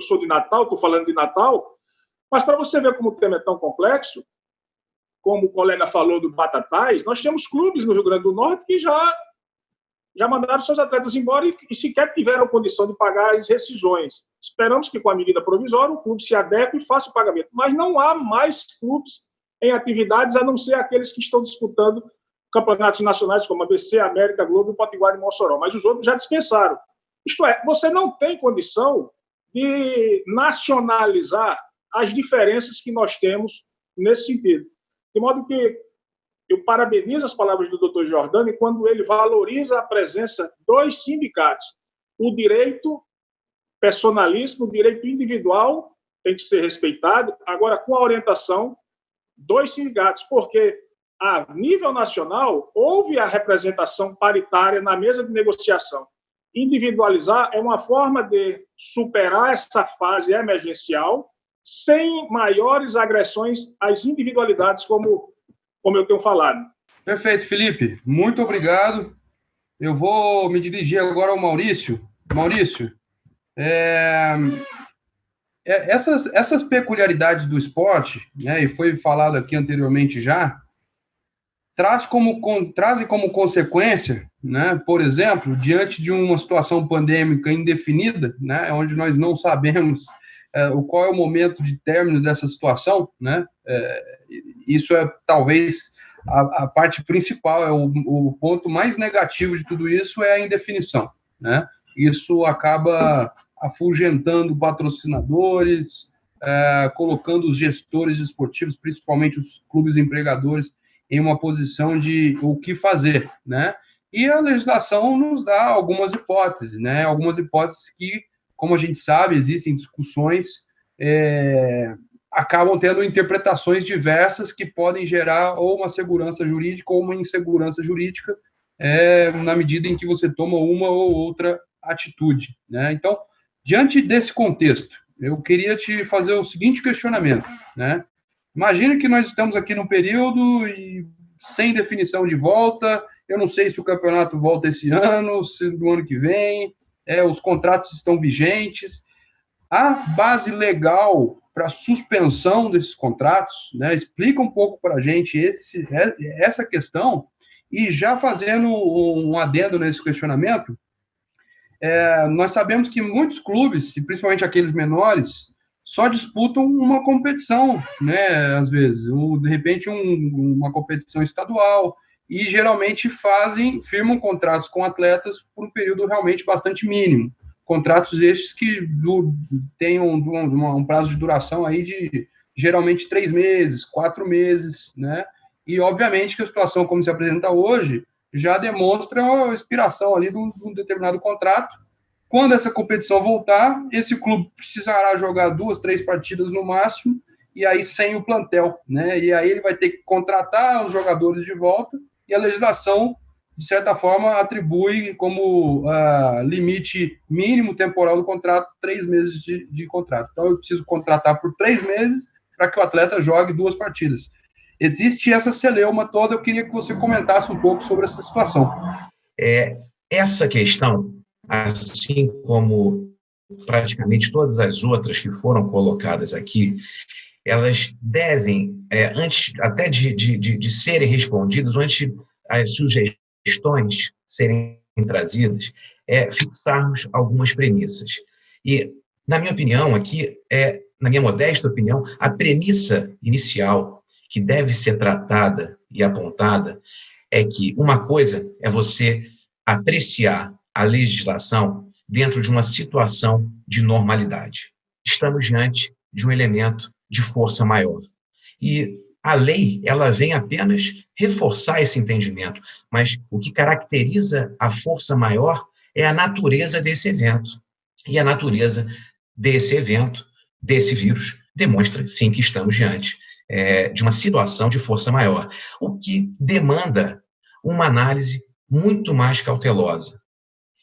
sou de Natal, estou falando de Natal, mas para você ver como o tema é tão complexo, como o colega falou do Batatais, nós temos clubes no Rio Grande do Norte que já mandaram seus atletas embora e sequer tiveram condição de pagar as rescisões. Esperamos que, com a medida provisória, o clube se adeque e faça o pagamento. Mas não há mais clubes em atividades, a não ser aqueles que estão disputando campeonatos nacionais, como ABC, América, Globo, Potiguar e Mossoró. Mas os outros já dispensaram. Isto é, você não tem condição de nacionalizar as diferenças que nós temos nesse sentido. De modo que eu parabenizo as palavras do Dr. Giordani quando ele valoriza a presença dos sindicatos, o direito personalíssimo, o direito individual tem que ser respeitado, agora com a orientação dos sindicatos, porque a nível nacional houve a representação paritária na mesa de negociação. Individualizar é uma forma de superar essa fase emergencial sem maiores agressões às individualidades, como eu tenho falado. Perfeito, Felipe. Muito obrigado. Eu vou me dirigir agora ao Maurício. Maurício, essas peculiaridades do esporte, né, e foi falado aqui anteriormente já, trazem como consequência, né, por exemplo, diante de uma situação pandêmica indefinida, né, onde nós não sabemos qual é o momento de término dessa situação, né, isso é talvez a parte principal, o ponto mais negativo de tudo isso é a indefinição, né? Isso acaba afugentando patrocinadores, colocando os gestores esportivos, principalmente os clubes empregadores, em uma posição de o que fazer, né? E a legislação nos dá algumas hipóteses, né? Algumas hipóteses que, como a gente sabe, existem discussões, acabam tendo interpretações diversas que podem gerar ou uma segurança jurídica ou uma insegurança jurídica, na medida em que você toma uma ou outra atitude, né? Então, diante desse contexto, eu queria te fazer o seguinte questionamento, né? Imagine que nós estamos aqui num período sem definição de volta, eu não sei se o campeonato volta esse ano, se no ano que vem, os contratos estão vigentes. A base legal para suspensão desses contratos, né? Explica um pouco para a gente essa questão, e já fazendo um adendo nesse questionamento, nós sabemos que muitos clubes, e principalmente aqueles menores, só disputam uma competição, né? Às vezes, de repente uma competição estadual, e geralmente firmam contratos com atletas por um período realmente bastante mínimo. Contratos estes que têm um prazo de duração aí de geralmente 3 meses, 4 meses, né? E obviamente que a situação como se apresenta hoje já demonstra a expiração ali de um determinado contrato. Quando essa competição voltar, esse clube precisará jogar 2, 3 partidas no máximo, e aí sem o plantel, né? E aí ele vai ter que contratar os jogadores de volta, e a legislação, de certa forma, atribui como limite mínimo temporal do contrato 3 meses de contrato. Então, eu preciso contratar por 3 meses para que o atleta jogue 2 partidas. Existe essa celeuma toda, eu queria que você comentasse um pouco sobre essa situação. Essa questão, assim como praticamente todas as outras que foram colocadas aqui, elas devem, antes até de serem respondidas, antes as sugestões serem trazidas, fixarmos algumas premissas. E, na minha opinião, aqui, na minha modesta opinião, a premissa inicial que deve ser tratada e apontada é que uma coisa é você apreciar a legislação dentro de uma situação de normalidade. Estamos diante de um elemento de força maior. E a lei, ela vem apenas reforçar esse entendimento, mas o que caracteriza a força maior é a natureza desse evento. E a natureza desse evento, desse vírus, demonstra, sim, que estamos diante de uma situação de força maior, o que demanda uma análise muito mais cautelosa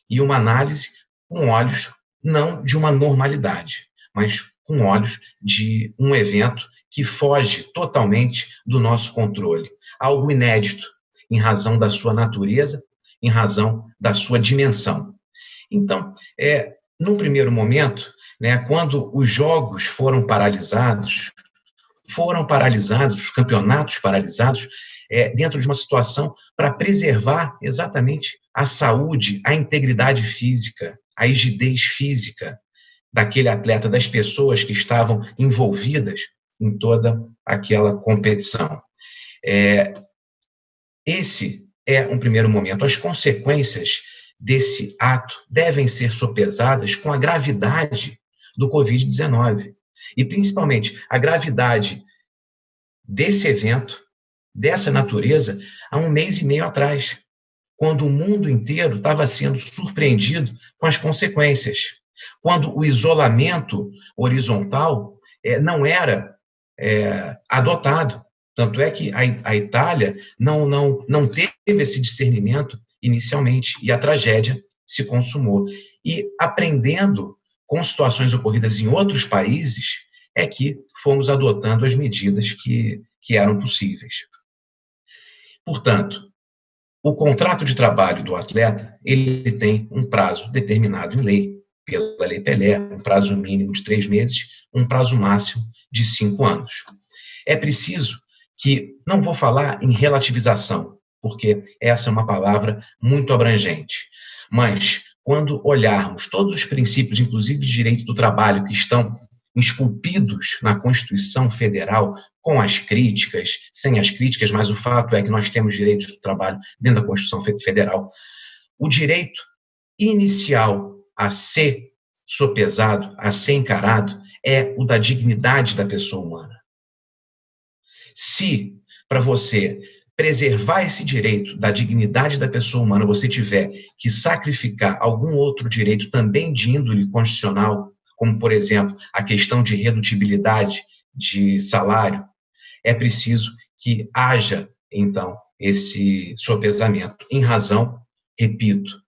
e uma análise com olhos não de uma normalidade, mas com olhos de um evento que foge totalmente do nosso controle, algo inédito em razão da sua natureza, em razão da sua dimensão. Então, num primeiro momento, né, quando os jogos foram paralisados, os campeonatos paralisados, dentro de uma situação para preservar exatamente a saúde, a integridade física, a rigidez física daquele atleta, das pessoas que estavam envolvidas em toda aquela competição. Esse é um primeiro momento. As consequências desse ato devem ser sopesadas com a gravidade do Covid-19 e, principalmente, a gravidade desse evento, dessa natureza, há 1 mês e meio atrás, quando o mundo inteiro estava sendo surpreendido com as consequências, quando o isolamento horizontal não era adotado. Tanto é que a Itália não teve esse discernimento inicialmente, e a tragédia se consumou. E aprendendo com situações ocorridas em outros países, é que fomos adotando as medidas que eram possíveis. Portanto, o contrato de trabalho do atleta, ele tem um prazo determinado em lei, pela Lei Pelé, um prazo mínimo de 3 meses, um prazo máximo de 5 anos. É preciso que, não vou falar em relativização, porque essa é uma palavra muito abrangente, mas quando olharmos todos os princípios, inclusive de direito do trabalho, que estão esculpidos na Constituição Federal, com as críticas, sem as críticas, mas o fato é que nós temos direitos do trabalho dentro da Constituição Federal, o direito inicial a ser sopesado, a ser encarado, é o da dignidade da pessoa humana. Se, para você preservar esse direito da dignidade da pessoa humana, você tiver que sacrificar algum outro direito também de índole constitucional, como, por exemplo, a questão de redutibilidade de salário, é preciso que haja, então, esse sopesamento, em razão, repito,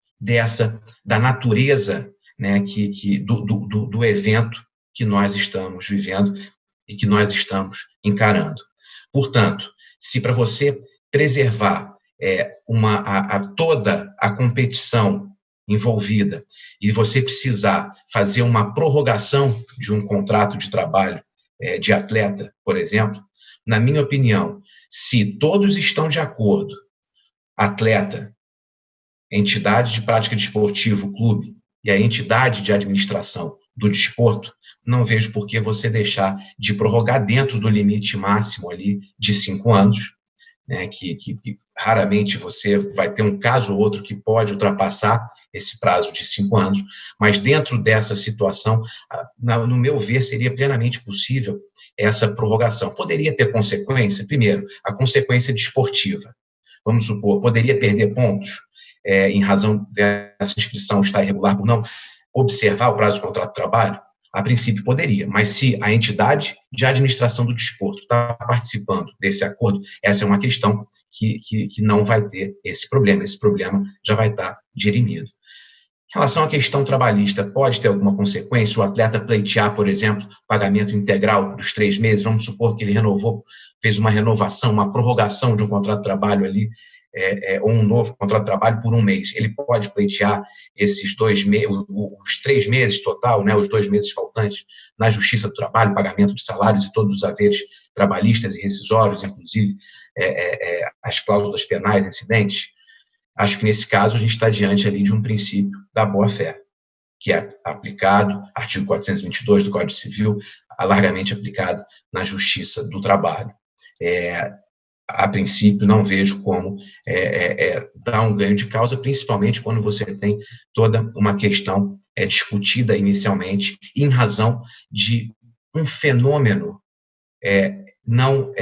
da natureza, né, do evento que nós estamos vivendo e que nós estamos encarando. Portanto, se para você preservar toda a competição envolvida e você precisar fazer uma prorrogação de um contrato de trabalho de atleta, por exemplo, na minha opinião, se todos estão de acordo, atleta, entidade de prática desportiva, clube, e a entidade de administração do desporto, não vejo por que você deixar de prorrogar dentro do limite máximo ali de 5 anos, né, que raramente você vai ter um caso ou outro que pode ultrapassar esse prazo de 5 anos, mas dentro dessa situação, no meu ver, seria plenamente possível essa prorrogação. Poderia ter consequência, primeiro, a consequência desportiva. Vamos supor, poderia perder pontos em razão dessa inscrição estar irregular por não observar o prazo do contrato de trabalho? A princípio poderia, mas se a entidade de administração do desporto está participando desse acordo, essa é uma questão que não vai ter esse problema já vai estar dirimido. Em relação à questão trabalhista, pode ter alguma consequência? O atleta pleitear, por exemplo, pagamento integral dos 3 meses, vamos supor que ele fez uma renovação, uma prorrogação de um contrato de trabalho ali, ou um novo contrato de trabalho por 1 mês. Ele pode pleitear esses 2 meses, os 3 meses total, né, os 2 meses faltantes, na Justiça do Trabalho, pagamento de salários e todos os haveres trabalhistas e rescisórios, inclusive as cláusulas penais incidentes. Acho que, nesse caso, a gente está diante ali de um princípio da boa-fé, que é aplicado, artigo 422 do Código Civil, largamente aplicado na Justiça do Trabalho. A princípio, não vejo como dar um ganho de causa, principalmente quando você tem toda uma questão discutida inicialmente em razão de um fenômeno não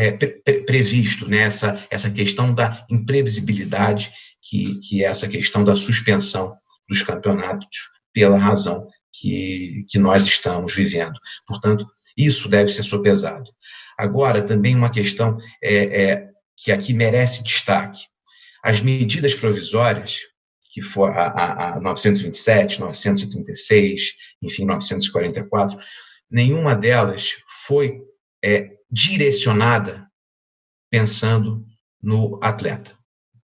previsto, né? Essa questão da imprevisibilidade, que é essa questão da suspensão dos campeonatos pela razão que nós estamos vivendo. Portanto, isso deve ser sopesado. Agora, também uma questão que aqui merece destaque. As medidas provisórias, que foram a 927, 936, enfim, 944, nenhuma delas foi direcionada pensando no atleta,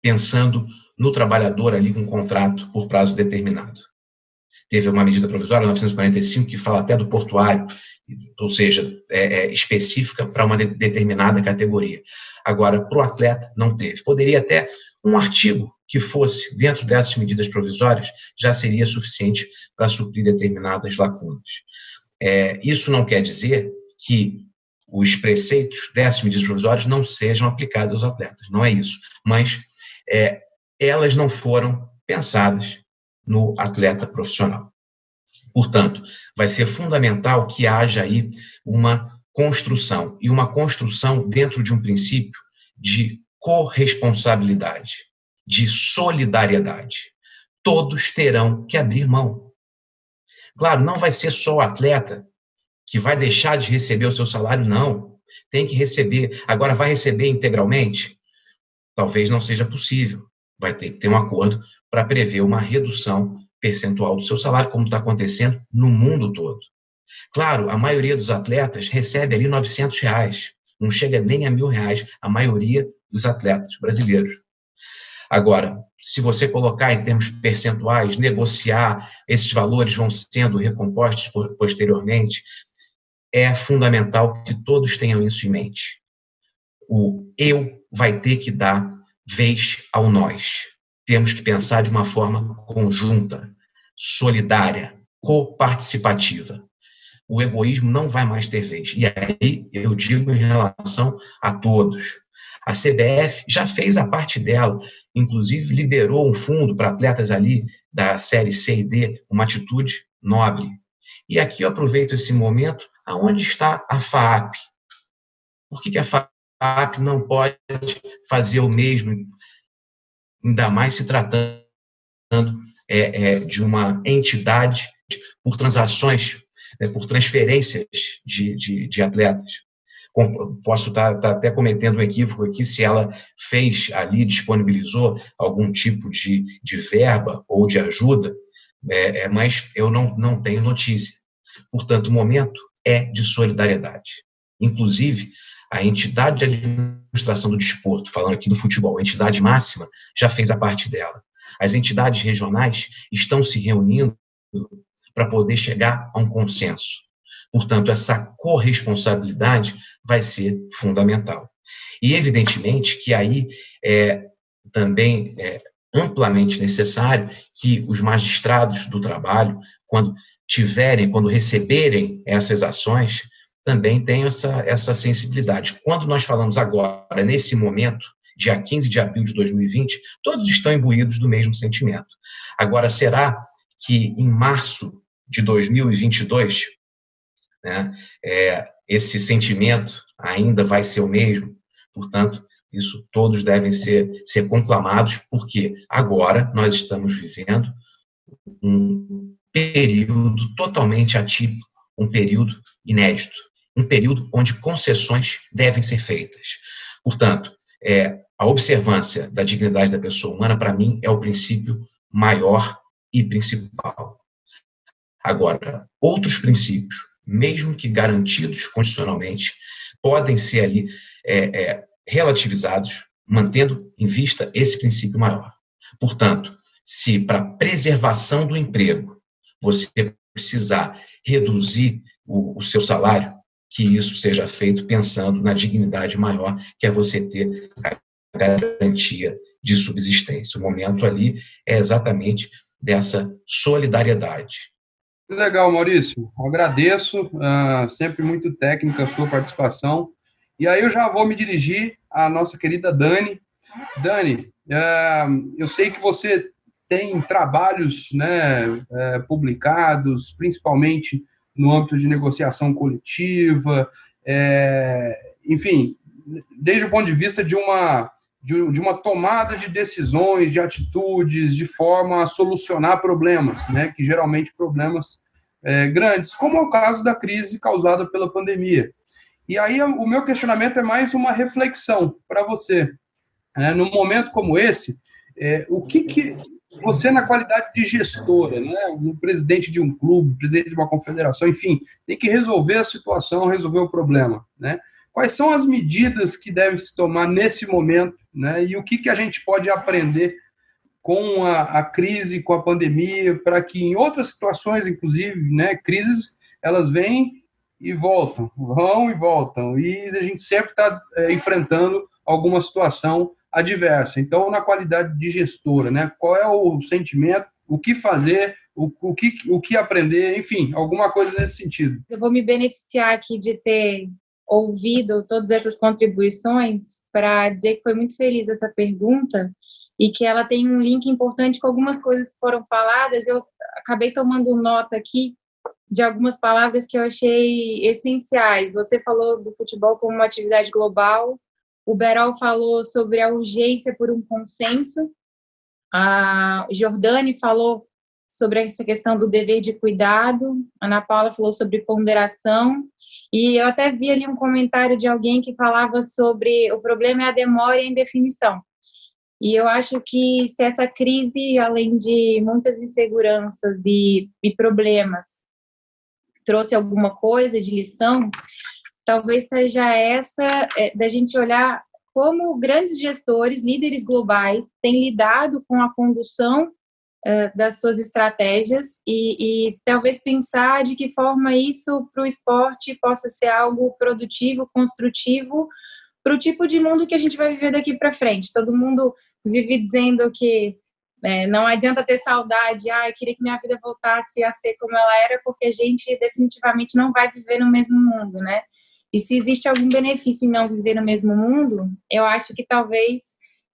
pensando no trabalhador ali com contrato por prazo determinado. Teve uma medida provisória, 945, que fala até do portuário, ou seja, específica para uma determinada categoria. Agora, para o atleta, não teve. Poderia até um artigo que fosse dentro dessas medidas provisórias já seria suficiente para suprir determinadas lacunas. Isso não quer dizer que os preceitos dessas medidas provisórias não sejam aplicados aos atletas, não é isso. Mas elas não foram pensadas no atleta profissional. Portanto, vai ser fundamental que haja aí uma construção, e uma construção dentro de um princípio de corresponsabilidade, de solidariedade. Todos terão que abrir mão. Claro, não vai ser só o atleta que vai deixar de receber o seu salário? Não. Tem que receber. Agora, vai receber integralmente? Talvez não seja possível. Vai ter que ter um acordo para prever uma redução percentual do seu salário, como está acontecendo no mundo todo. Claro, a maioria dos atletas recebe ali R$900, não chega nem a R$1.000, a maioria dos atletas brasileiros. Agora, se você colocar em termos percentuais, negociar, esses valores vão sendo recompostos posteriormente, é fundamental que todos tenham isso em mente. O eu vai ter que dar vez ao nós. Temos que pensar de uma forma conjunta, solidária, coparticipativa. O egoísmo não vai mais ter vez. E aí eu digo em relação a todos. A CBF já fez a parte dela, inclusive liberou um fundo para atletas ali da série C e D, uma atitude nobre. E aqui eu aproveito esse momento, aonde está a FAAP? Por que a FAAP não pode fazer o mesmo, ainda mais se tratando de uma entidade por transações, por transferências de atletas? Posso estar até cometendo um equívoco aqui se ela fez ali, disponibilizou algum tipo de verba ou de ajuda, mas eu não tenho notícia. Portanto, o momento é de solidariedade. Inclusive, a entidade de administração do desporto, falando aqui do futebol, a entidade máxima, já fez a parte dela. As entidades regionais estão se reunindo para poder chegar a um consenso. Portanto, essa corresponsabilidade vai ser fundamental. E, evidentemente, que aí também é amplamente necessário que os magistrados do trabalho, quando receberem essas ações, também tenham essa sensibilidade. Quando nós falamos agora, nesse momento, dia 15 de abril de 2020, todos estão imbuídos do mesmo sentimento. Agora, será que em março de 2022, esse sentimento ainda vai ser o mesmo? Portanto, isso todos devem ser conclamados, porque agora nós estamos vivendo um período totalmente atípico, um período inédito, um período onde concessões devem ser feitas. Portanto, a observância da dignidade da pessoa humana, para mim, é o princípio maior e principal. Agora, outros princípios, mesmo que garantidos constitucionalmente, podem ser ali relativizados, mantendo em vista esse princípio maior. Portanto, se para preservação do emprego você precisar reduzir o seu salário, que isso seja feito pensando na dignidade maior, que é você ter a garantia de subsistência. O momento ali é exatamente dessa solidariedade. Legal, Maurício. Agradeço, sempre muito técnica a sua participação. E aí eu já vou me dirigir à nossa querida Dani. Dani, eu sei que você tem trabalhos, publicados, principalmente no âmbito de negociação coletiva, enfim, desde o ponto de vista de uma tomada de decisões, de atitudes, de forma a solucionar problemas, que geralmente problemas grandes, como é o caso da crise causada pela pandemia. E aí o meu questionamento é mais uma reflexão para você. Num momento como esse, o que você, na qualidade de gestora, um presidente de um clube, presidente de uma confederação, enfim, tem que resolver a situação, resolver o problema, Quais são as medidas que devem se tomar nesse momento, e o que a gente pode aprender com a crise, com a pandemia, para que em outras situações, inclusive, crises, elas vêm e voltam, vão e voltam, e a gente sempre está enfrentando alguma situação adversa. Então, na qualidade de gestora, qual é o sentimento, o que fazer, o que aprender, enfim, alguma coisa nesse sentido. Eu vou me beneficiar aqui de ter ouvido todas essas contribuições para dizer que foi muito feliz essa pergunta e que ela tem um link importante com algumas coisas que foram faladas. Eu acabei tomando nota aqui de algumas palavras que eu achei essenciais. Você falou do futebol como uma atividade global, o Berol falou sobre a urgência por um consenso, a Jordane falou sobre essa questão do dever de cuidado, a Ana Paula falou sobre ponderação, e eu até vi ali um comentário de alguém que falava sobre o problema é a demora e a indefinição. E eu acho que se essa crise, além de muitas inseguranças e problemas, trouxe alguma coisa de lição, talvez seja essa, da gente olhar como grandes gestores, líderes globais, têm lidado com a condução das suas estratégias e talvez pensar de que forma isso para o esporte possa ser algo produtivo, construtivo, para o tipo de mundo que a gente vai viver daqui para frente. Todo mundo vive dizendo que não adianta ter saudade, eu queria que minha vida voltasse a ser como ela era, porque a gente definitivamente não vai viver no mesmo mundo, né? E se existe algum benefício em não viver no mesmo mundo, eu acho que talvez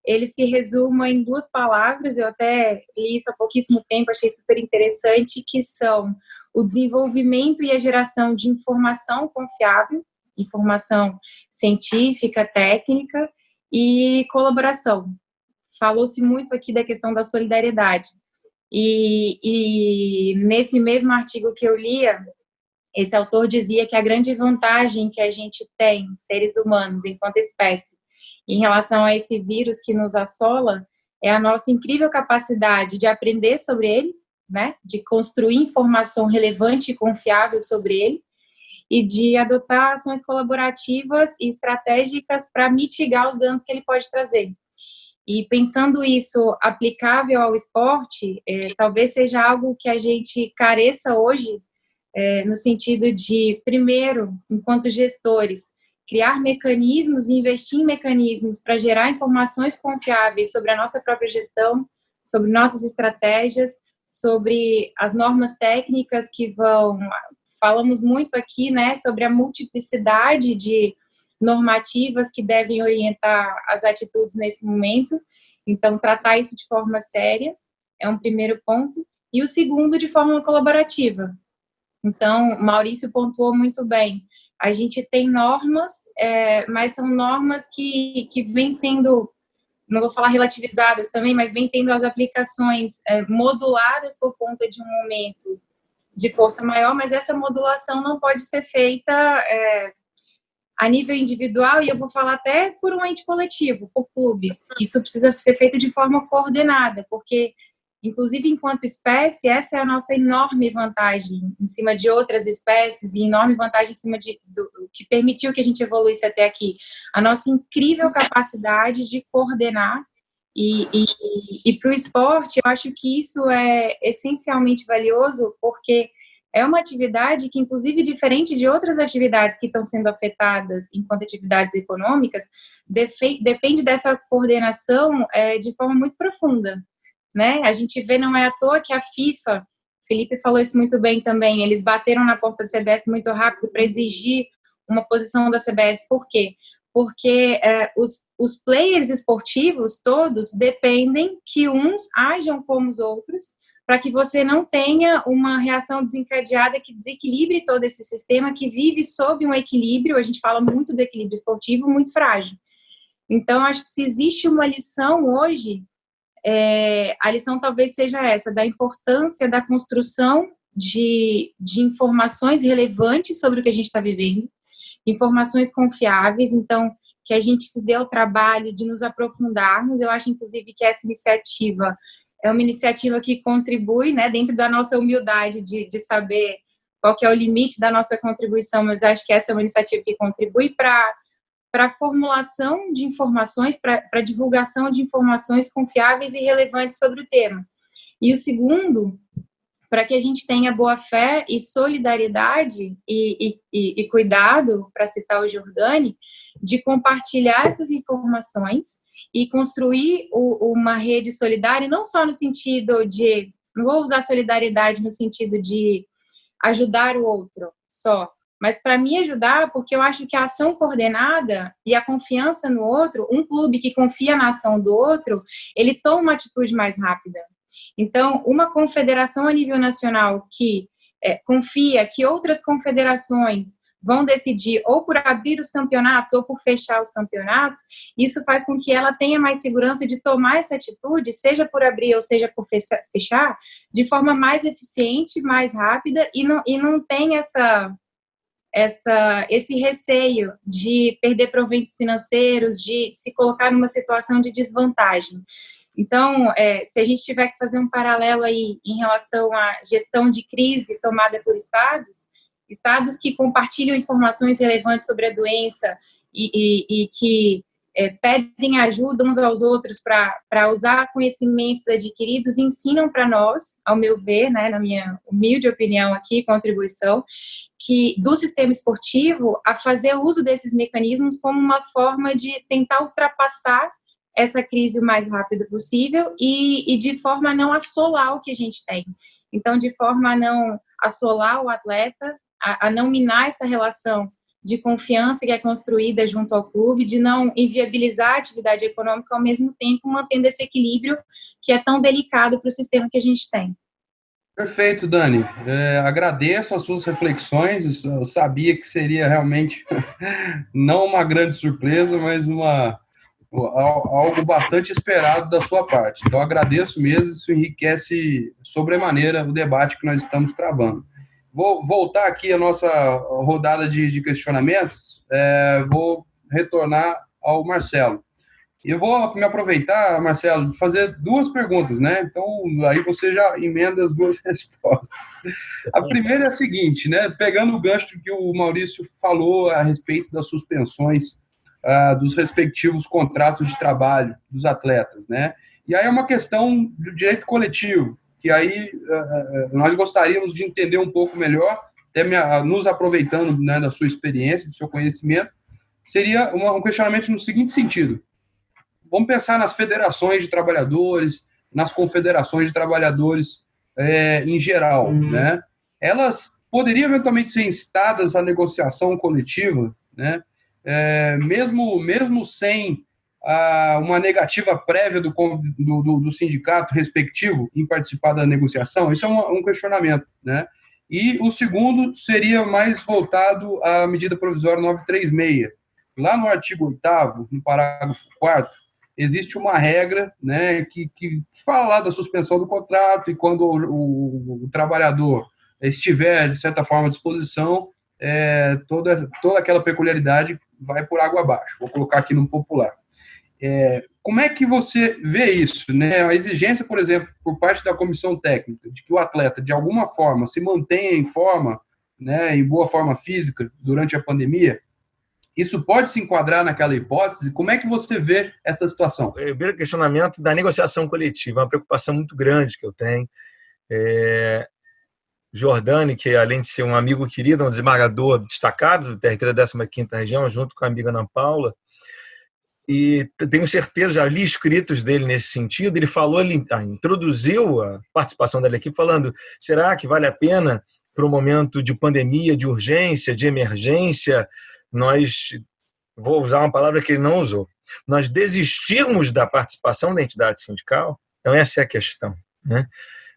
ele se resuma em 2 palavras, eu até li isso há pouquíssimo tempo, achei super interessante, que são o desenvolvimento e a geração de informação confiável, informação científica, técnica e colaboração. Falou-se muito aqui da questão da solidariedade. E nesse mesmo artigo que eu lia, esse autor dizia que a grande vantagem que a gente tem, seres humanos, enquanto espécie, em relação a esse vírus que nos assola, é a nossa incrível capacidade de aprender sobre ele, né? De construir informação relevante e confiável sobre ele, e de adotar ações colaborativas e estratégicas para mitigar os danos que ele pode trazer. E pensando isso aplicável ao esporte, talvez seja algo que a gente careça hoje, no sentido de, primeiro, enquanto gestores, criar mecanismos e investir em mecanismos para gerar informações confiáveis sobre a nossa própria gestão, sobre nossas estratégias, sobre as normas técnicas que vão... Falamos muito aqui, né, sobre a multiplicidade de normativas que devem orientar as atitudes nesse momento. Então, tratar isso de forma séria é um primeiro ponto. E o segundo, de forma colaborativa. Então, Maurício pontuou muito bem. A gente tem normas, mas são normas que vêm sendo, não vou falar relativizadas também, mas vêm tendo as aplicações moduladas por conta de um momento de força maior, mas essa modulação não pode ser feita a nível individual, e eu vou falar até por um ente coletivo, por clubes. Isso precisa ser feito de forma coordenada, porque, inclusive, enquanto espécie, essa é a nossa enorme vantagem em cima de outras espécies e enorme vantagem em cima do que permitiu que a gente evoluísse até aqui. A nossa incrível capacidade de coordenar e para o esporte, eu acho que isso é essencialmente valioso, porque é uma atividade que, inclusive, diferente de outras atividades que estão sendo afetadas enquanto atividades econômicas, depende dessa coordenação de forma muito profunda. Né? A gente vê, não é à toa que a FIFA, Felipe falou isso muito bem também, eles bateram na porta da CBF muito rápido para exigir uma posição da CBF. Por quê? Porque os players esportivos todos dependem que uns ajam como os outros, para que você não tenha uma reação desencadeada que desequilibre todo esse sistema que vive sob um equilíbrio, a gente fala muito do equilíbrio esportivo, muito frágil. Então, acho que se existe uma lição hoje, a lição talvez seja essa, da importância da construção de informações relevantes sobre o que a gente está vivendo, informações confiáveis, então, que a gente se dê ao trabalho de nos aprofundarmos. Eu acho, inclusive, que essa iniciativa é uma iniciativa que contribui, né, dentro da nossa humildade de saber qual que é o limite da nossa contribuição, mas acho que essa é uma iniciativa que contribui para a formulação de informações, para a divulgação de informações confiáveis e relevantes sobre o tema. E o segundo, para que a gente tenha boa fé e solidariedade e cuidado, para citar o Giordani, de compartilhar essas informações e construir uma rede solidária, não só no sentido de, não vou usar solidariedade no sentido de ajudar o outro só, mas para me ajudar, porque eu acho que a ação coordenada e a confiança no outro, um clube que confia na ação do outro, ele toma uma atitude mais rápida. Então, uma confederação a nível nacional que confia que outras confederações vão decidir ou por abrir os campeonatos ou por fechar os campeonatos, isso faz com que ela tenha mais segurança de tomar essa atitude, seja por abrir ou seja por fechar, de forma mais eficiente, mais rápida, e não tem esse receio de perder proventos financeiros, de se colocar numa situação de desvantagem. Então, se a gente tiver que fazer um paralelo aí em relação à gestão de crise tomada por estados que compartilham informações relevantes sobre a doença e que pedem ajuda uns aos outros para usar conhecimentos adquiridos, ensinam para nós, ao meu ver, né, na minha humilde opinião aqui, contribuição, que do sistema esportivo a fazer uso desses mecanismos como uma forma de tentar ultrapassar essa crise o mais rápido possível e de forma a não assolar o que a gente tem. Então, de forma a não assolar o atleta, a não minar essa relação de confiança que é construída junto ao clube, de não inviabilizar a atividade econômica ao mesmo tempo, mantendo esse equilíbrio que é tão delicado para o sistema que a gente tem. Perfeito, Dani. Agradeço as suas reflexões. Eu sabia que seria realmente não uma grande surpresa, mas algo bastante esperado da sua parte. Então, agradeço mesmo, isso enriquece sobremaneira o debate que nós estamos travando. Vou voltar aqui a nossa rodada de questionamentos, vou retornar ao Marcelo. Eu vou me aproveitar, Marcelo, de fazer duas perguntas, né? Então, aí você já emenda as duas respostas. A primeira é a seguinte, né? Pegando o gancho que o Maurício falou a respeito das suspensões dos respectivos contratos de trabalho dos atletas, né? E aí é uma questão do direito coletivo, que aí nós gostaríamos de entender um pouco melhor, até nos aproveitando, né, da sua experiência, do seu conhecimento, seria um questionamento no seguinte sentido. Vamos pensar nas federações de trabalhadores, nas confederações de trabalhadores em geral, né? Elas poderiam eventualmente ser instadas à negociação coletiva, né? Mesmo sem uma negativa prévia do sindicato respectivo em participar da negociação? Isso é um questionamento, né? E o segundo seria mais voltado à medida provisória 936. Lá no artigo 8º, no parágrafo 4º, existe uma regra, né, que fala lá da suspensão do contrato e quando o trabalhador estiver, de certa forma, à disposição, toda aquela peculiaridade vai por água abaixo. Vou colocar aqui no popular. Como é que você vê isso, né? A exigência, por exemplo, por parte da comissão técnica, de que o atleta, de alguma forma, se mantenha em forma, né, em boa forma física durante a pandemia, isso pode se enquadrar naquela hipótese? Como é que você vê essa situação? O primeiro questionamento da negociação coletiva, é uma preocupação muito grande que eu tenho. Jordani, que além de ser um amigo querido, um desembargador destacado do TRT da 15ª Região, junto com a amiga Ana Paula, e tenho certeza, já li escritos dele nesse sentido, ele falou, ele introduziu a participação da equipe falando, será que vale a pena para um momento de pandemia, de urgência, de emergência, vou usar uma palavra que ele não usou, nós desistirmos da participação da entidade sindical? Então essa é a questão, né?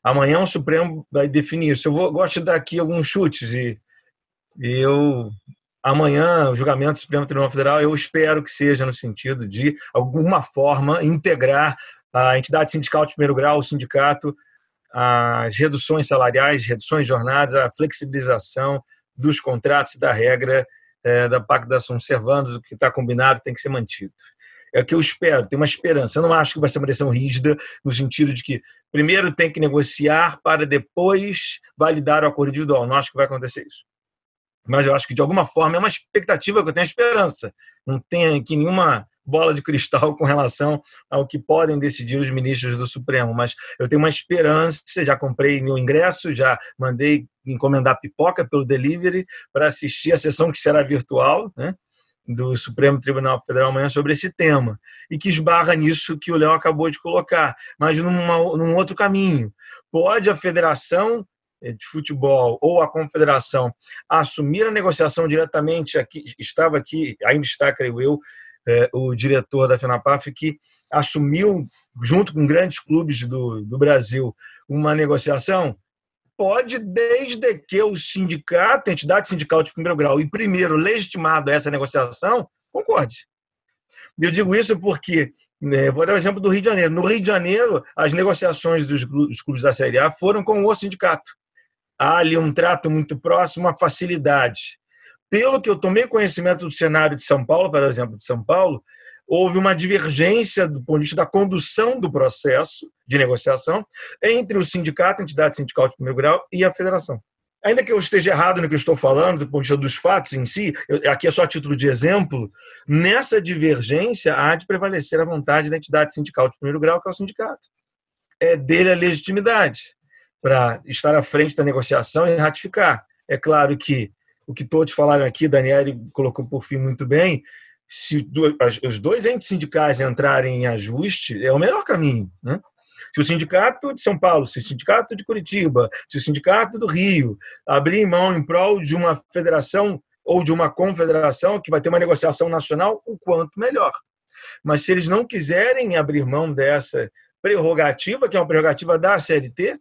Amanhã o Supremo vai definir isso. Gosto de dar aqui alguns chutes e amanhã o julgamento do Supremo Tribunal Federal eu espero que seja no sentido de alguma forma integrar a entidade sindical de primeiro grau, o sindicato, as reduções salariais, reduções de jornadas, a flexibilização dos contratos e da regra da pactuação servando, o que está combinado tem que ser mantido. É o que eu espero, tenho uma esperança. Eu não acho que vai ser uma decisão rígida, no sentido de que primeiro tem que negociar para depois validar o acordo individual. Não acho que vai acontecer isso. Mas eu acho que, de alguma forma, é uma expectativa que eu tenho esperança. Não tenho aqui nenhuma bola de cristal com relação ao que podem decidir os ministros do Supremo, mas eu tenho uma esperança, já comprei meu ingresso, já mandei encomendar pipoca pelo delivery para assistir a sessão que será virtual, né, do Supremo Tribunal Federal amanhã sobre esse tema, e que esbarra nisso que o Léo acabou de colocar, mas num outro caminho. Pode a federação de futebol ou a confederação assumir a negociação diretamente, ainda está, creio eu, o diretor da FENAPAF, que assumiu, junto com grandes clubes do Brasil, uma negociação? pode, desde que o sindicato, a entidade sindical de primeiro grau e primeiro legitimado a essa negociação, concorde. Eu digo isso porque, vou dar o exemplo do Rio de Janeiro. No Rio de Janeiro, as negociações dos clubes da Série A foram com o sindicato. Há ali um trato muito próximo, uma facilidade. Pelo que eu tomei conhecimento do cenário de São Paulo, por exemplo, de São Paulo, houve uma divergência do ponto de vista da condução do processo de negociação entre o sindicato, a entidade sindical de primeiro grau, e a federação. Ainda que eu esteja errado no que eu estou falando, do ponto de vista dos fatos em si, aqui é só a título de exemplo, nessa divergência há de prevalecer a vontade da entidade sindical de primeiro grau, que é o sindicato. É dele a legitimidade para estar à frente da negociação e ratificar. É claro que o que todos falaram aqui, Daniele colocou por fim muito bem, se os dois entes sindicais entrarem em ajuste, é o melhor caminho, né? Se o sindicato de São Paulo, se o sindicato de Curitiba, se o sindicato do Rio abrir mão em prol de uma federação ou de uma confederação que vai ter uma negociação nacional, o quanto melhor. Mas se eles não quiserem abrir mão dessa prerrogativa, que é uma prerrogativa da CLT,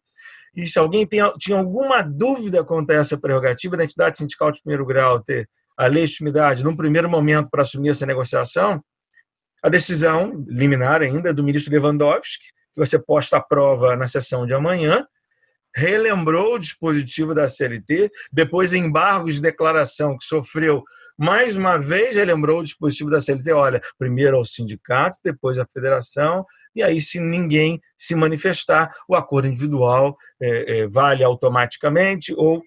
e se alguém tinha alguma dúvida quanto a essa prerrogativa da entidade sindical de primeiro grau ter a legitimidade, num primeiro momento, para assumir essa negociação, a decisão liminar ainda do ministro Lewandowski, que vai ser posta à prova na sessão de amanhã, relembrou o dispositivo da CLT, depois embargos de declaração que sofreu, mais uma vez relembrou o dispositivo da CLT, olha, primeiro ao sindicato, depois à federação, e aí se ninguém se manifestar, o acordo individual vale automaticamente ou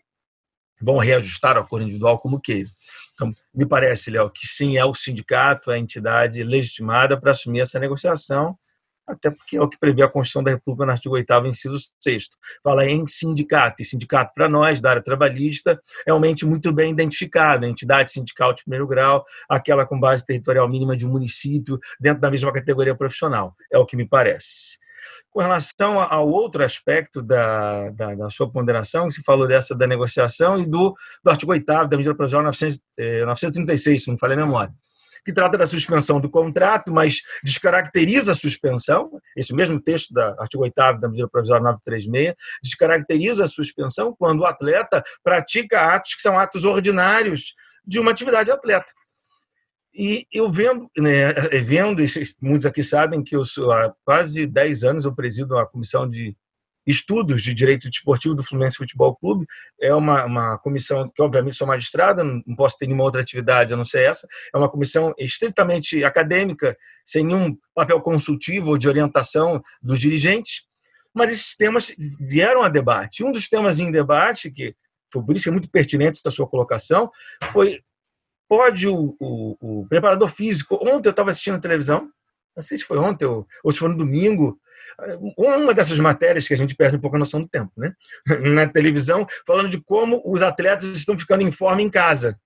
vão reajustar o acordo individual como queiram. Então, me parece, Léo, que sim, é o sindicato, a entidade legitimada para assumir essa negociação, até porque é o que prevê a Constituição da República no artigo 8º, inciso 6º. Fala em sindicato, e sindicato para nós, da área trabalhista, é um ente muito bem identificado, a entidade sindical de primeiro grau, aquela com base territorial mínima de um município, dentro da mesma categoria profissional, é o que me parece. Com relação ao outro aspecto da sua ponderação, se falou dessa da negociação e do artigo 8º da medida provisória 936, se não me falha a memória, que trata da suspensão do contrato, mas descaracteriza a suspensão, esse mesmo texto do artigo 8º da medida provisória 936, descaracteriza a suspensão quando o atleta pratica atos que são atos ordinários de uma atividade atleta. E eu vendo, muitos aqui sabem que há quase 10 anos eu presido a comissão de estudos de direito desportivo do Fluminense Futebol Clube. É uma comissão que, obviamente, sou magistrada, não posso ter nenhuma outra atividade a não ser essa. É uma comissão estritamente acadêmica, sem nenhum papel consultivo ou de orientação dos dirigentes, mas esses temas vieram a debate. Um dos temas em debate, que foi por isso que é muito pertinente essa sua colocação, foi: pode o preparador físico... Ontem eu estava assistindo a televisão, não sei se foi ontem ou se foi no domingo, uma dessas matérias que a gente perde um pouco a noção do tempo, né? Na televisão, falando de como os atletas estão ficando em forma em casa.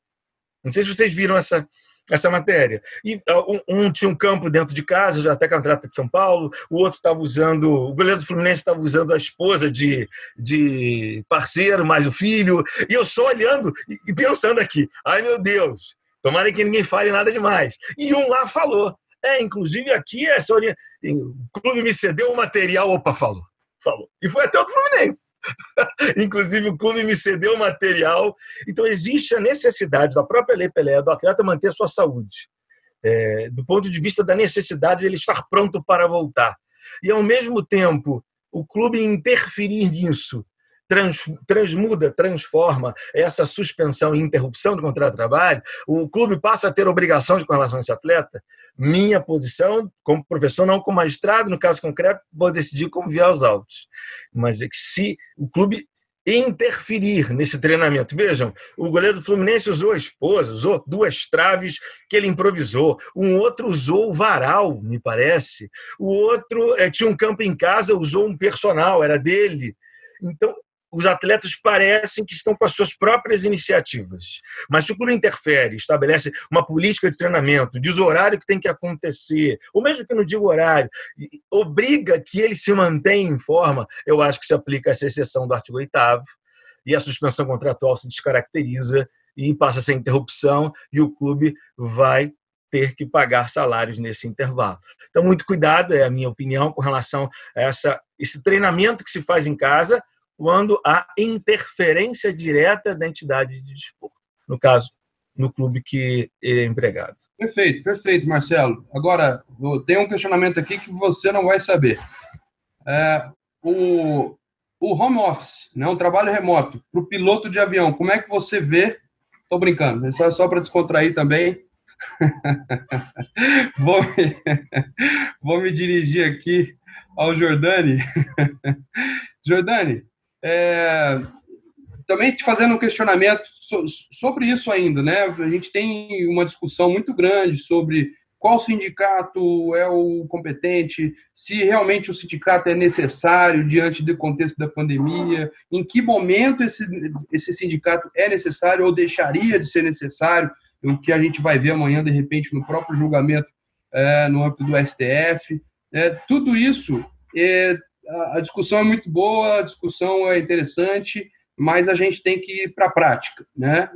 Não sei se vocês viram essa matéria. E um tinha um campo dentro de casa, já até com a atleta de São Paulo, o outro estava usando, o goleiro do Fluminense estava usando a esposa de parceiro, mais o filho, e eu só olhando e pensando aqui, ai meu Deus, tomara que ninguém fale nada demais. E um lá falou, inclusive aqui, o clube me cedeu o material, falou. E foi até o Fluminense. Inclusive, o clube me cedeu o material. Então, existe a necessidade da própria Lei Pelé, do atleta manter a sua saúde, do ponto de vista da necessidade de ele estar pronto para voltar. E, ao mesmo tempo, o clube interferir nisso, transforma essa suspensão e interrupção do contrato de trabalho, o clube passa a ter obrigações com relação a esse atleta. Minha posição, como professor, não como magistrado, no caso concreto, vou decidir como enviar os autos. Mas é que se o clube interferir nesse treinamento, vejam, o goleiro do Fluminense usou a esposa, usou 2 traves que ele improvisou, um outro usou o varal, me parece, o outro tinha um campo em casa, usou um personal, era dele. Então, os atletas parecem que estão com as suas próprias iniciativas. Mas se o clube interfere, estabelece uma política de treinamento, diz o horário que tem que acontecer, ou mesmo que não diga o horário, obriga que ele se mantenha em forma, eu acho que se aplica essa exceção do artigo 8º, e a suspensão contratual se descaracteriza e passa a ser interrupção, e o clube vai ter que pagar salários nesse intervalo. Então, muito cuidado, é a minha opinião, com relação a esse treinamento que se faz em casa, quando há interferência direta da entidade de desporto, no caso, no clube que ele é empregado. Perfeito, Marcelo. Agora, tem um questionamento aqui que você não vai saber. O home office, né, o trabalho remoto, para o piloto de avião, como é que você vê? Estou brincando, é só para descontrair também. Vou me dirigir aqui ao Jordani. Jordani, também te fazendo um questionamento sobre isso ainda, né? A gente tem uma discussão muito grande sobre qual sindicato é o competente, se realmente o sindicato é necessário diante do contexto da pandemia, em que momento esse sindicato é necessário ou deixaria de ser necessário, o que a gente vai ver amanhã, de repente, no próprio julgamento no âmbito do STF. Tudo isso, a discussão é muito boa, a discussão é interessante, mas a gente tem que ir para a prática, né?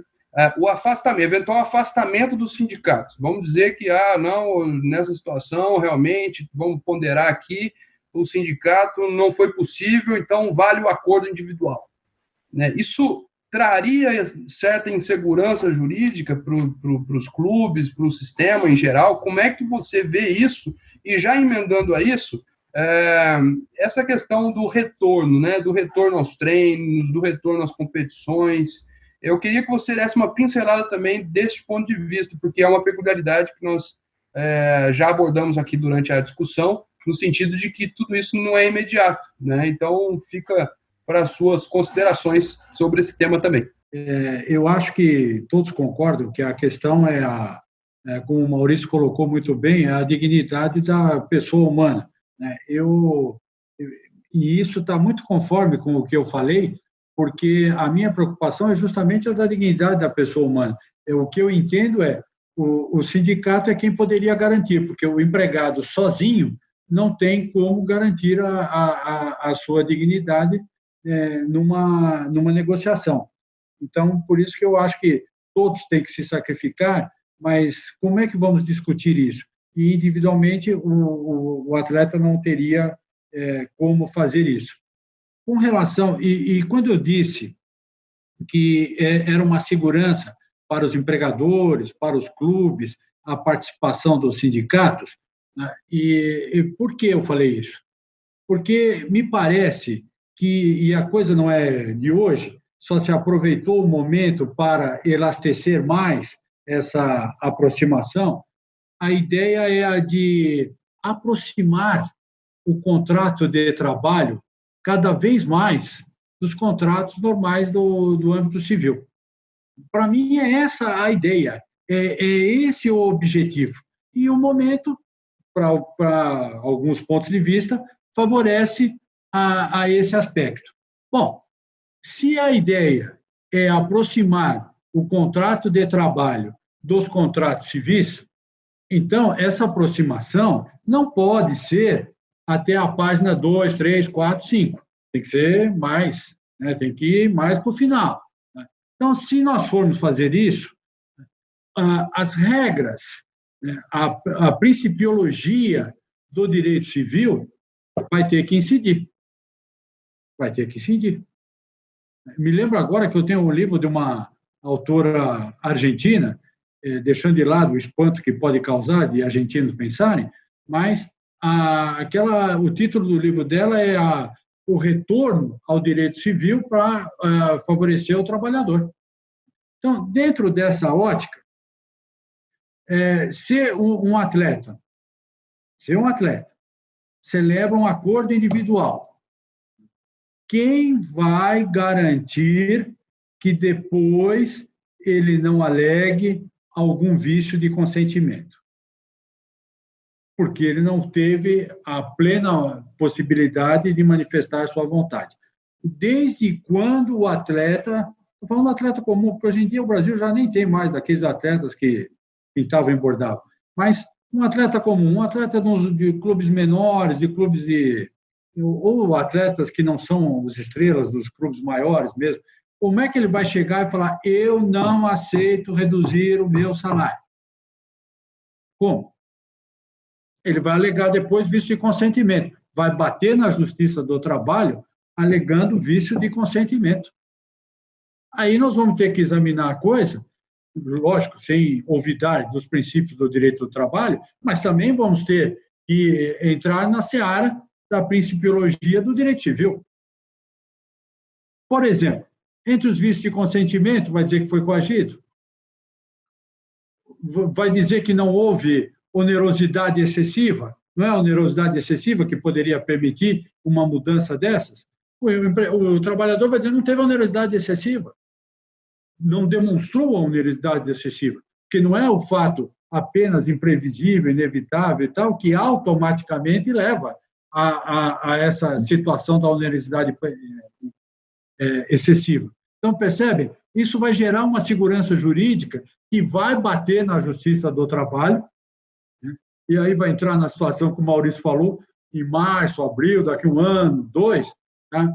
O eventual afastamento dos sindicatos. Vamos dizer que, não, nessa situação, realmente, vamos ponderar aqui, o sindicato não foi possível, então vale o acordo individual, né? Isso traria certa insegurança jurídica para os clubes, para o sistema em geral. Como é que você vê isso? E já emendando a isso, essa questão do retorno, né? Do retorno aos treinos, do retorno às competições. Eu queria que você desse uma pincelada também deste ponto de vista, porque é uma peculiaridade que nós já abordamos aqui durante a discussão, no sentido de que tudo isso não é imediato, né? Então, fica para as suas considerações sobre esse tema também. Eu acho que todos concordam que a questão como o Maurício colocou muito bem, a dignidade da pessoa humana, né? E isso está muito conforme com o que eu falei, porque a minha preocupação é justamente a da dignidade da pessoa humana. O que eu entendo o sindicato é quem poderia garantir, porque o empregado sozinho não tem como garantir a sua dignidade numa negociação. Então, por isso que eu acho que todos têm que se sacrificar, mas como é que vamos discutir isso? E individualmente o atleta não teria como fazer isso. Com relação, e quando eu disse que era uma segurança para os empregadores, para os clubes, a participação dos sindicatos, né? E por que eu falei isso? Porque me parece e a coisa não é de hoje, só se aproveitou o momento para elastecer mais essa aproximação. A ideia é a de aproximar o contrato de trabalho cada vez mais dos contratos normais do âmbito civil. Para mim, é essa a ideia, é esse o objetivo. E o momento, para alguns pontos de vista, favorece a esse aspecto. Bom, se a ideia é aproximar o contrato de trabalho dos contratos civis, então essa aproximação não pode ser até a página 2, 3, 4, 5. Tem que ser mais, né? Tem que ir mais para o final. Né? Então, se nós formos fazer isso, as regras, né? a principiologia do direito civil vai ter que incidir. Vai ter que incidir. Me lembro agora que eu tenho um livro de uma autora argentina, deixando de lado o espanto que pode causar de argentinos pensarem, mas o título do livro dela é o retorno ao direito civil para favorecer o trabalhador. Então, dentro dessa ótica, se um atleta celebra um acordo individual, quem vai garantir que depois ele não alegue algum vício de consentimento? Porque ele não teve a plena possibilidade de manifestar sua vontade. Desde quando o atleta, estou falando do atleta comum, porque hoje em dia o Brasil já nem tem mais daqueles atletas que pintavam e bordavam, mas um atleta comum, um atleta de clubes menores, de clubes ou atletas que não são os estrelas dos clubes maiores mesmo, como é que ele vai chegar e falar, eu não aceito reduzir o meu salário? Como? Ele vai alegar depois vício de consentimento. Vai bater na Justiça do Trabalho alegando vício de consentimento. Aí nós vamos ter que examinar a coisa, lógico, sem olvidar dos princípios do direito do trabalho, mas também vamos ter que entrar na seara da principiologia do direito civil. Por exemplo, entre os vícios de consentimento, vai dizer que foi coagido? Vai dizer que não houve onerosidade excessiva? Não é a onerosidade excessiva que poderia permitir uma mudança dessas? O trabalhador vai dizer que não teve onerosidade excessiva. Não demonstrou a onerosidade excessiva, porque não é o fato apenas imprevisível, inevitável e tal, que automaticamente leva a essa situação da onerosidade excessiva. Então, percebem? Isso vai gerar uma segurança jurídica que vai bater na justiça do trabalho, né? E aí vai entrar na situação que o Maurício falou, em março, abril, daqui um ano, 2, tá?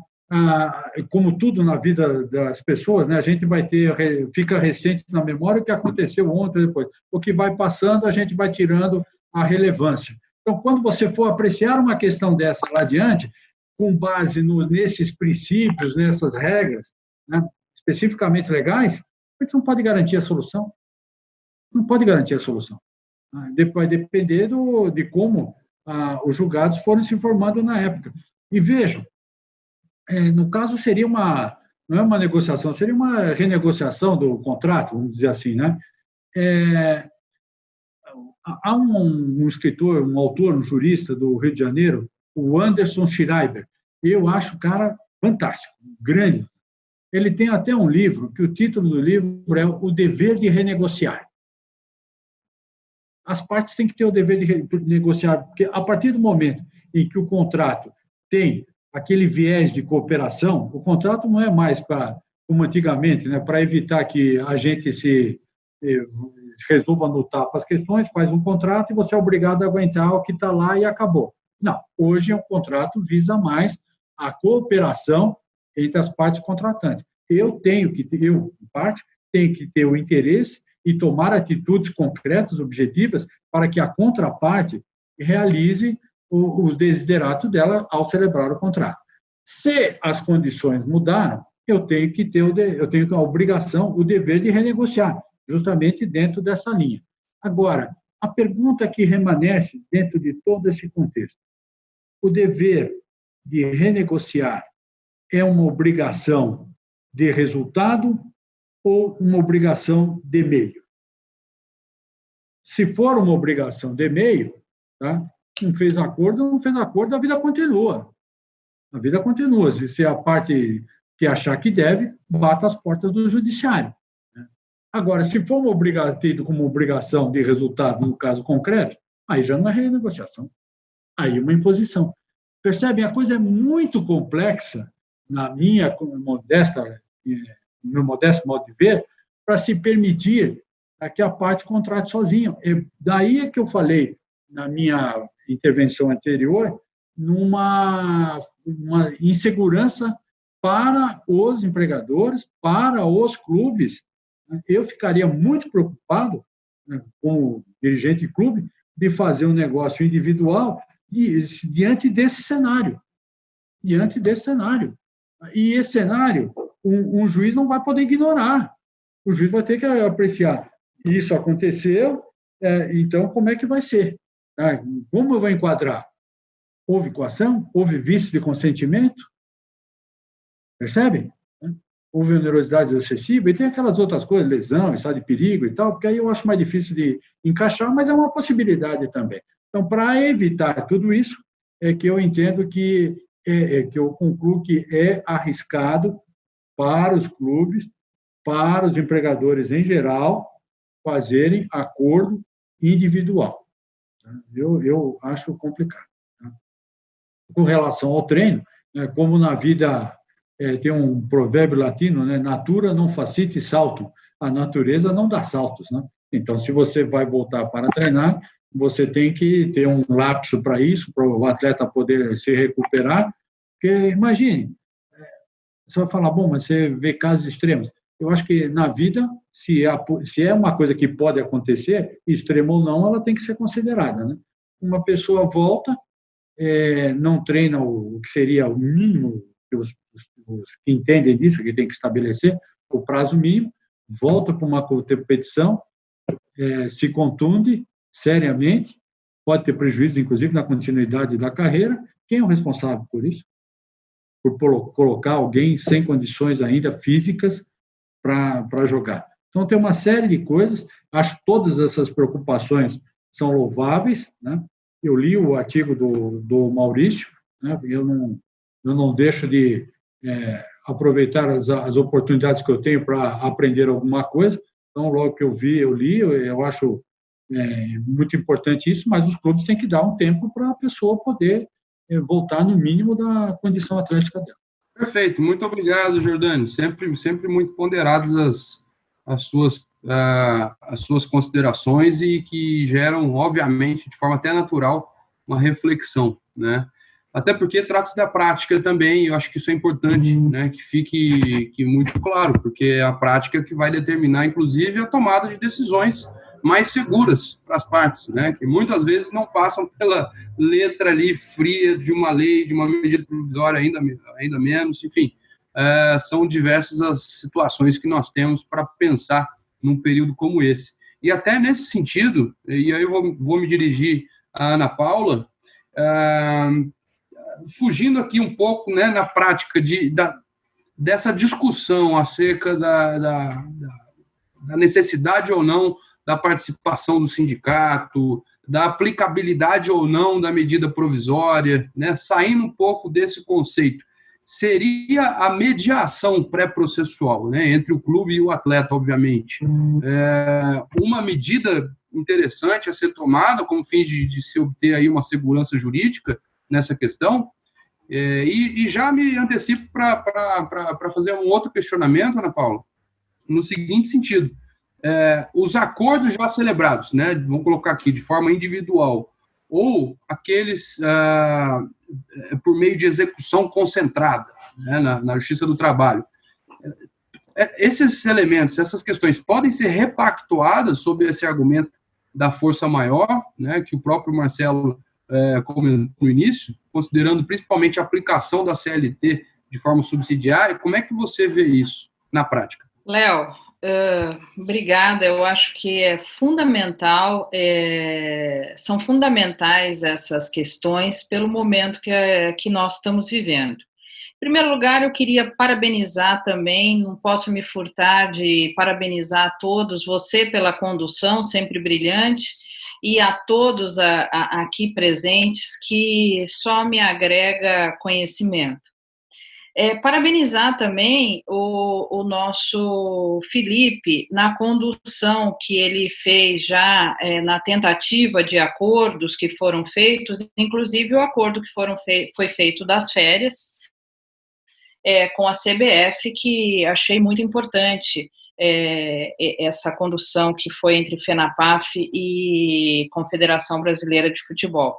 Como tudo na vida das pessoas, né, a gente vai ter, fica recente na memória o que aconteceu ontem, depois. O que vai passando, a gente vai tirando a relevância. Então, quando você for apreciar uma questão dessa lá adiante, com base nesses princípios, nessas regras, né, especificamente legais, a gente não pode garantir a solução. Não pode garantir a solução. Vai depender de como os julgados foram se informando na época. E vejam, no caso, seria não é uma negociação, seria uma renegociação do contrato, vamos dizer assim, né? Há um escritor, um autor, um jurista do Rio de Janeiro, o Anderson Schreiber. Eu acho o cara fantástico, grande. Ele tem até um livro, que o título do livro é O Dever de Renegociar. As partes têm que ter o dever de renegociar, porque a partir do momento em que o contrato tem aquele viés de cooperação, o contrato não é mais como antigamente, né, para evitar que a gente se resolva no tapa as questões, faz um contrato e você é obrigado a aguentar o que está lá e acabou. Não, hoje o contrato visa mais a cooperação entre as partes contratantes. Eu, parte, tenho que ter o interesse e tomar atitudes concretas, objetivas, para que a contraparte realize o desiderato dela ao celebrar o contrato. Se as condições mudaram, eu tenho a obrigação, o dever de renegociar, justamente dentro dessa linha. Agora, a pergunta que remanesce dentro de todo esse contexto: o dever de renegociar é uma obrigação de resultado ou uma obrigação de meio? Se for uma obrigação de meio, tá? Não fez acordo, a vida continua. A vida continua. Se a parte que achar que deve, bata as portas do judiciário. Agora, se for tido como obrigação de resultado no caso concreto, aí já não é renegociação. Aí é uma imposição. Percebem? A coisa é muito complexa, no meu modesto modo de ver, para se permitir que a parte contrate sozinha. Daí é que eu falei, na minha intervenção anterior, numa insegurança para os empregadores, para os clubes. Eu ficaria muito preocupado, como dirigente de clube, de fazer um negócio individual diante desse cenário. E esse cenário, um juiz não vai poder ignorar. O juiz vai ter que apreciar. Isso aconteceu, então como é que vai ser? Como eu vou enquadrar? Houve coação? Houve vício de consentimento? Percebe? Houve onerosidade excessiva? E tem aquelas outras coisas, lesão, estado de perigo e tal, porque aí eu acho mais difícil de encaixar, mas é uma possibilidade também. Então, para evitar tudo isso, é que eu entendo que eu concluo que é arriscado para os clubes, para os empregadores em geral, fazerem acordo individual. Eu acho complicado. Com relação ao treino, como na vida tem um provérbio latino, né? Natura non facite saltum. A natureza não dá saltos, né? Então, se você vai voltar para treinar, você tem que ter um lapso para isso, para o atleta poder se recuperar. Porque, imagine, você vai falar, bom, mas você vê casos extremos. Eu acho que na vida, se é uma coisa que pode acontecer, extremo ou não, ela tem que ser considerada, né? Uma pessoa volta, não treina o que seria o mínimo os que entendem disso, que tem que estabelecer o prazo mínimo, volta para uma competição, se contunde seriamente, pode ter prejuízo, inclusive, na continuidade da carreira. Quem é o responsável por isso? Por colocar alguém sem condições ainda físicas para jogar. Então, tem uma série de coisas. Acho que todas essas preocupações são louváveis, né? Eu li o artigo do Maurício, né? Eu não deixo de aproveitar as oportunidades que eu tenho para aprender alguma coisa. Então, logo que eu li, eu acho muito importante isso, mas os clubes têm que dar um tempo para a pessoa poder voltar no mínimo da condição atlética dela. Perfeito, muito obrigado, Jordani. Sempre muito ponderadas as suas considerações e que geram, obviamente, de forma até natural, uma reflexão, né? Até porque trata-se da prática também, eu acho que isso é importante, né, que fique muito claro, porque é a prática que vai determinar, inclusive, a tomada de decisões mais seguras para as partes, né, que muitas vezes não passam pela letra ali fria de uma lei, de uma medida provisória, ainda menos, enfim, são diversas as situações que nós temos para pensar num período como esse. E até nesse sentido, e aí eu vou me dirigir à Ana Paula, fugindo aqui um pouco, né, na prática dessa discussão acerca da necessidade ou não da participação do sindicato, da aplicabilidade ou não da medida provisória, né, saindo um pouco desse conceito, seria a mediação pré-processual, né, entre o clube e o atleta, obviamente, uma medida interessante a ser tomada como fim de se obter aí uma segurança jurídica nessa questão, e já me antecipo para fazer um outro questionamento, Ana Paula, no seguinte sentido: os acordos já celebrados, né, vamos colocar aqui de forma individual, ou aqueles por meio de execução concentrada, né, na Justiça do Trabalho, esses elementos, essas questões podem ser repactuadas sob esse argumento da força maior, né, que o próprio Marcelo comentou no início, considerando principalmente a aplicação da CLT de forma subsidiária. Como é que você vê isso na prática? Léo, obrigada. Eu acho que é fundamental, são fundamentais essas questões pelo momento que nós estamos vivendo. Em primeiro lugar, eu queria parabenizar também, não posso me furtar de parabenizar a todos, você pela condução, sempre brilhante, e a todos aqui presentes, que só me agrega conhecimento. Parabenizar também o nosso Felipe na condução que ele fez já na tentativa de acordos que foram feitos, inclusive o acordo que foi feito das férias com a CBF, que achei muito importante essa condução que foi entre FENAPAF e Confederação Brasileira de Futebol.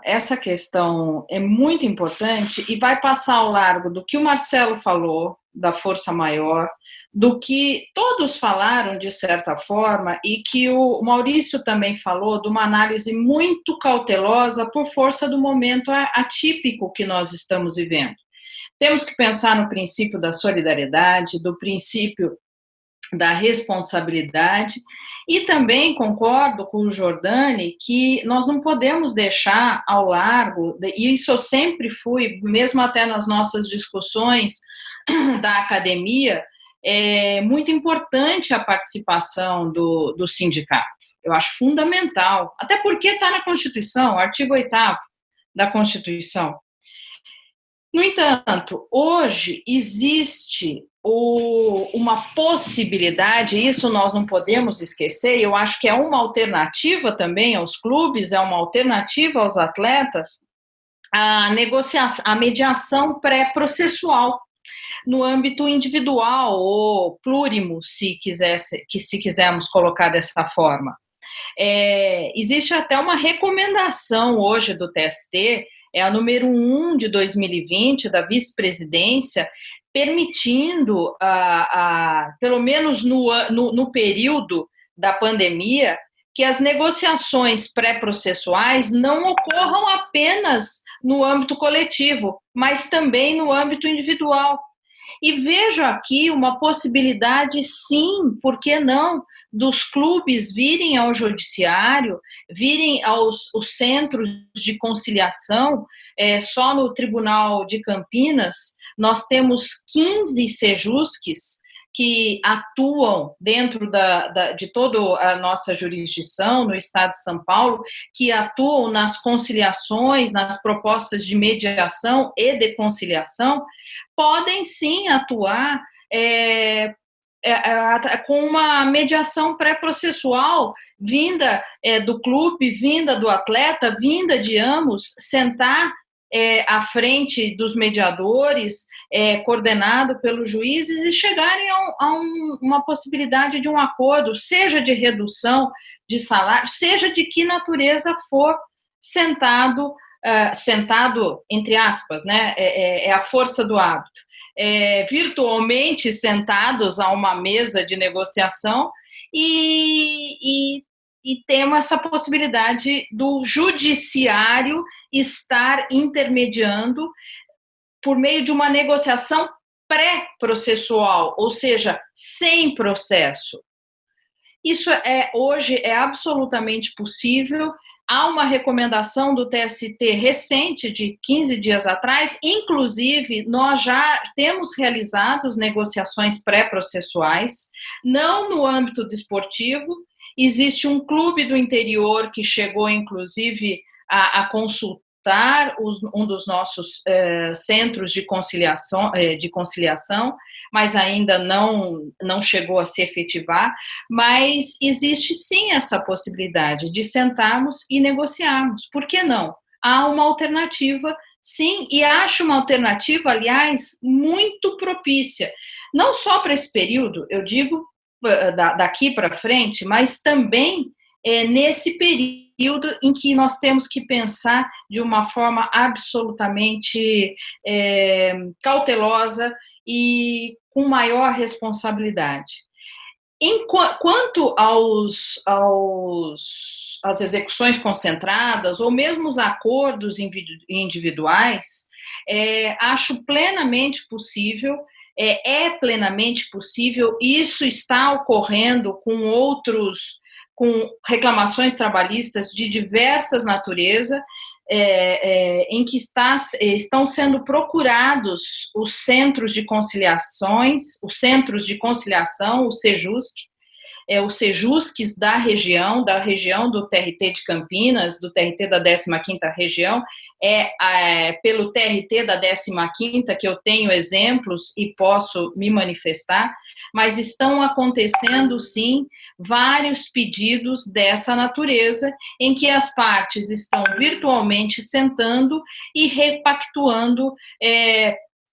Essa questão é muito importante e vai passar ao largo do que o Marcelo falou, da força maior, do que todos falaram, de certa forma, e que o Maurício também falou, de uma análise muito cautelosa por força do momento atípico que nós estamos vivendo. Temos que pensar no princípio da solidariedade, do princípio da responsabilidade, e também concordo com o Jordani que nós não podemos deixar ao largo, e isso eu sempre fui, mesmo até nas nossas discussões da academia, é muito importante a participação do sindicato. Eu acho fundamental, até porque está na Constituição, artigo 8º da Constituição. No entanto, hoje existe uma possibilidade, isso nós não podemos esquecer, eu acho que é uma alternativa também aos clubes, é uma alternativa aos atletas, a mediação pré-processual, no âmbito individual ou plurimo, se quisermos colocar dessa forma. Existe até uma recomendação hoje do TST, é a número 1 de 2020, da vice-presidência, permitindo, pelo menos no período da pandemia, que as negociações pré-processuais não ocorram apenas no âmbito coletivo, mas também no âmbito individual. E vejo aqui uma possibilidade, sim, por que não, dos clubes virem ao judiciário, virem aos centros de conciliação. Só no Tribunal de Campinas nós temos 15 sejusques que atuam dentro de toda a nossa jurisdição, no estado de São Paulo, que atuam nas conciliações, nas propostas de mediação e de conciliação, podem sim atuar com uma mediação pré-processual vinda do clube, vinda do atleta, vinda de ambos, sentar à frente dos mediadores, coordenado pelos juízes, e chegarem a uma possibilidade de um acordo, seja de redução de salário, seja de que natureza for, sentado entre aspas, né, é a força do hábito, virtualmente sentados a uma mesa de negociação, e temos essa possibilidade do judiciário estar intermediando por meio de uma negociação pré-processual, ou seja, sem processo. Isso hoje é absolutamente possível. Há uma recomendação do TST recente, de 15 dias atrás, inclusive nós já temos realizado negociações pré-processuais, não no âmbito desportivo. Existe um clube do interior que chegou, inclusive, a consultar um dos nossos centros de conciliação, mas ainda não chegou a se efetivar. Mas existe sim essa possibilidade de sentarmos e negociarmos. Por que não? Há uma alternativa, sim, e acho uma alternativa, aliás, muito propícia, não só para esse período, eu digo daqui para frente, mas também nesse período em que nós temos que pensar de uma forma absolutamente cautelosa e com maior responsabilidade. Quanto às execuções concentradas, ou mesmo os acordos individuais, acho plenamente possível. É plenamente possível, isso está ocorrendo com reclamações trabalhistas de diversas naturezas, em que estão sendo procurados os centros de conciliação, os sejusques da região do TRT de Campinas, do TRT da 15ª região, pelo TRT da 15ª que eu tenho exemplos e posso me manifestar, mas estão acontecendo, sim, vários pedidos dessa natureza, em que as partes estão virtualmente sentando e repactuando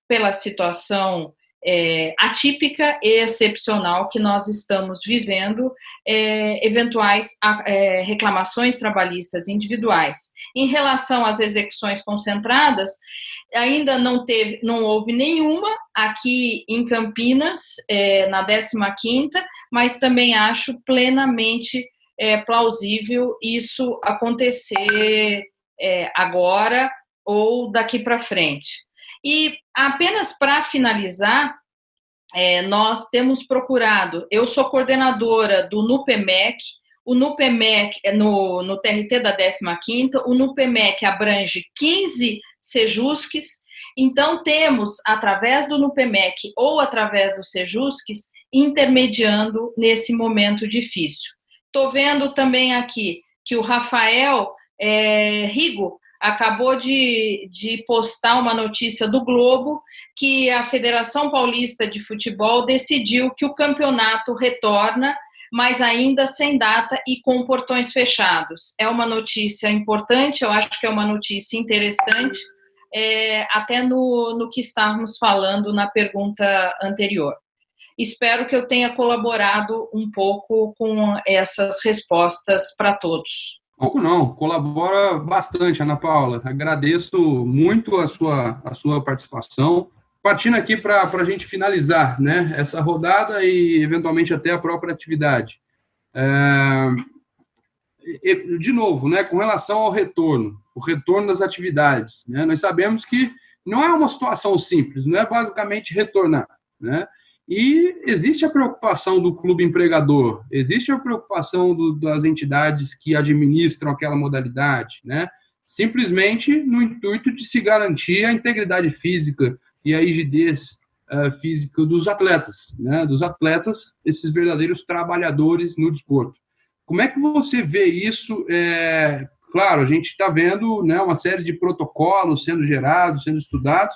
pela situação atípica e excepcional que nós estamos vivendo, eventuais reclamações trabalhistas individuais. Em relação às execuções concentradas, ainda não houve nenhuma aqui em Campinas, na 15ª, mas também acho plenamente plausível isso acontecer agora ou daqui para frente. E apenas para finalizar, nós temos procurado, eu sou coordenadora do NUPEMEC, o NUPEMEC no TRT da 15ª, o NUPEMEC abrange 15 sejusques, então temos, através do NUPEMEC ou através dos sejusques, intermediando nesse momento difícil. Estou vendo também aqui que o Rafael Rigo acabou de postar uma notícia do Globo que a Federação Paulista de Futebol decidiu que o campeonato retorna, mas ainda sem data e com portões fechados. É uma notícia importante, eu acho que é uma notícia interessante, até no que estávamos falando na pergunta anterior. Espero que eu tenha colaborado um pouco com essas respostas para todos. Pouco não, colabora bastante, Ana Paula. Agradeço muito a sua participação. Partindo aqui para a gente finalizar, né, essa rodada e, eventualmente, até a própria atividade. de novo, né, com relação ao retorno, o retorno das atividades, né, nós sabemos que não é uma situação simples, não é basicamente retornar, né? E existe a preocupação do clube empregador, existe a preocupação das entidades que administram aquela modalidade, né? Simplesmente no intuito de se garantir a integridade física e a rigidez física dos atletas, né? Dos atletas, esses verdadeiros trabalhadores no desporto. Como é que você vê isso? Claro, a gente está vendo, né, uma série de protocolos sendo gerados, sendo estudados,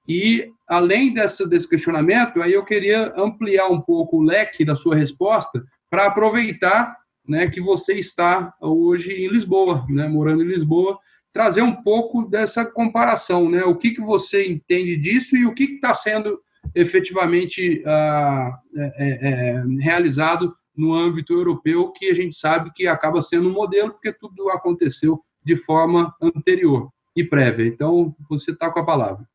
e, além desse questionamento, aí eu queria ampliar um pouco o leque da sua resposta para aproveitar, né, que você está hoje em Lisboa, né, morando em Lisboa, trazer um pouco dessa comparação, né, o que você entende disso e o que está sendo efetivamente realizado no âmbito europeu, que a gente sabe que acaba sendo um modelo, porque tudo aconteceu de forma anterior e prévia. Então, você está com a palavra.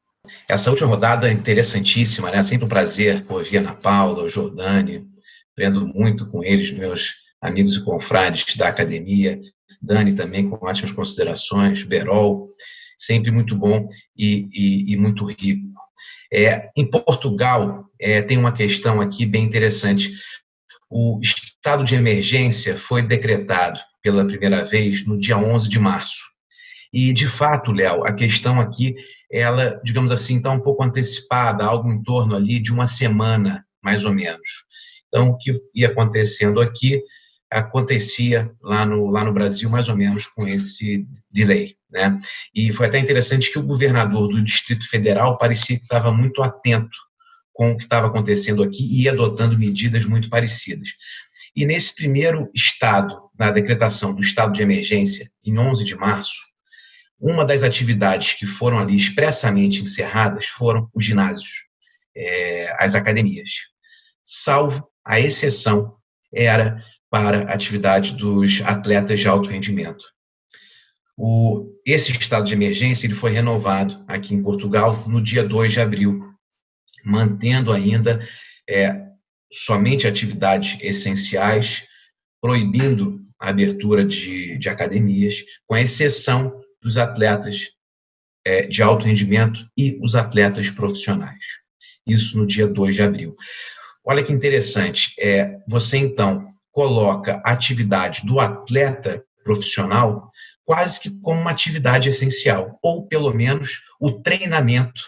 Essa última rodada é interessantíssima, né? Sempre um prazer ouvir a Ana Paula, o Jordani, aprendo muito com eles, meus amigos e confrades da academia, Dani também com ótimas considerações, Berol, sempre muito bom e muito rico. Em Portugal, tem uma questão aqui bem interessante. O estado de emergência foi decretado pela primeira vez no dia 11 de março. E, de fato, Léo, a questão aqui, ela, digamos assim, está um pouco antecipada, algo em torno ali de uma semana, mais ou menos. Então, o que ia acontecendo aqui, acontecia lá no Brasil, mais ou menos com esse delay, né? E foi até interessante que o governador do Distrito Federal parecia que estava muito atento com o que estava acontecendo aqui e ia adotando medidas muito parecidas. E nesse primeiro estado, na decretação do estado de emergência, em 11 de março, uma das atividades que foram ali expressamente encerradas foram os ginásios, as academias, salvo a exceção era para a atividade dos atletas de alto rendimento. Esse estado de emergência ele foi renovado aqui em Portugal no dia 2 de abril, mantendo ainda somente atividades essenciais, proibindo a abertura de academias, com exceção dos atletas de alto rendimento e os atletas profissionais. Isso no dia 2 de abril. Olha que interessante, você então coloca a atividade do atleta profissional quase que como uma atividade essencial, ou pelo menos o treinamento,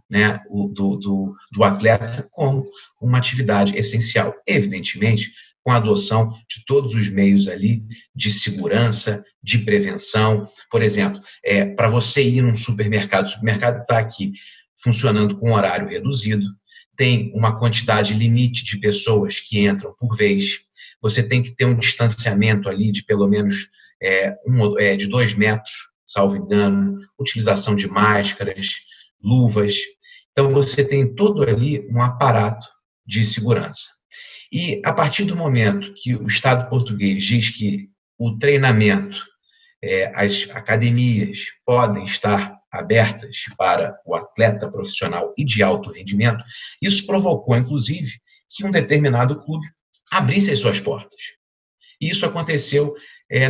né, do atleta como uma atividade essencial. Evidentemente, com a adoção de todos os meios ali de segurança, de prevenção. Por exemplo, para você ir num supermercado, o supermercado está aqui funcionando com horário reduzido, tem uma quantidade limite de pessoas que entram por vez, você tem que ter um distanciamento ali de pelo menos de 2 metros, salvo engano, utilização de máscaras, luvas. Então, você tem todo ali um aparato de segurança. E, a partir do momento que o Estado português diz que o treinamento, as academias podem estar abertas para o atleta profissional e de alto rendimento, isso provocou, inclusive, que um determinado clube abrisse as suas portas. E isso aconteceu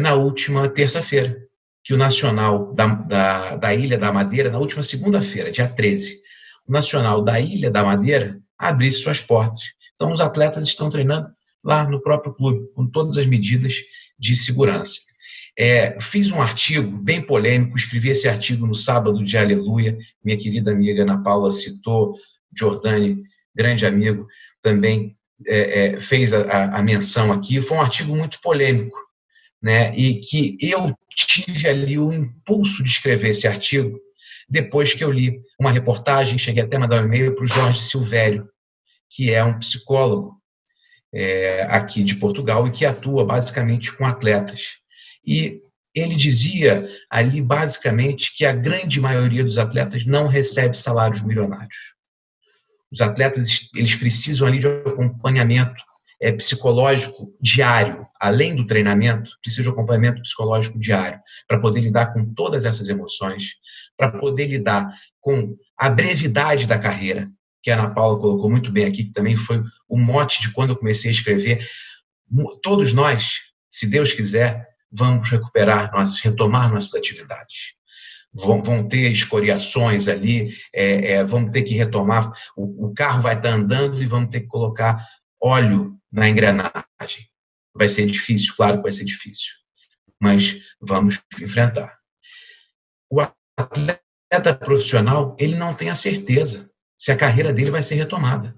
na última terça-feira, que o Nacional da Ilha da Madeira, na última segunda-feira, dia 13, o Nacional da Ilha da Madeira abrisse suas portas. Então, os atletas estão treinando lá no próprio clube, com todas as medidas de segurança. Fiz um artigo bem polêmico, escrevi esse artigo no sábado de Aleluia, minha querida amiga Ana Paula citou, Jordani, grande amigo, também fez a menção aqui. Foi um artigo muito polêmico, né? E que eu tive ali o impulso de escrever esse artigo depois que eu li uma reportagem, cheguei até a mandar um e-mail para o Jorge Silvério, que é um psicólogo aqui de Portugal e que atua basicamente com atletas. E ele dizia ali basicamente que a grande maioria dos atletas não recebe salários milionários. Os atletas, eles precisam ali de acompanhamento psicológico diário, além do treinamento, precisa de acompanhamento psicológico diário, para poder lidar com todas essas emoções, para poder lidar com a brevidade da carreira, que a Ana Paula colocou muito bem aqui, que também foi o mote de quando eu comecei a escrever. Todos nós, se Deus quiser, vamos retomar nossas atividades. Vão ter escoriações ali, vamos ter que retomar, o carro vai estar andando e vamos ter que colocar óleo na engrenagem. Vai ser difícil, claro que vai ser difícil, mas vamos enfrentar. O atleta profissional, ele não tem a certeza se a carreira dele vai ser retomada.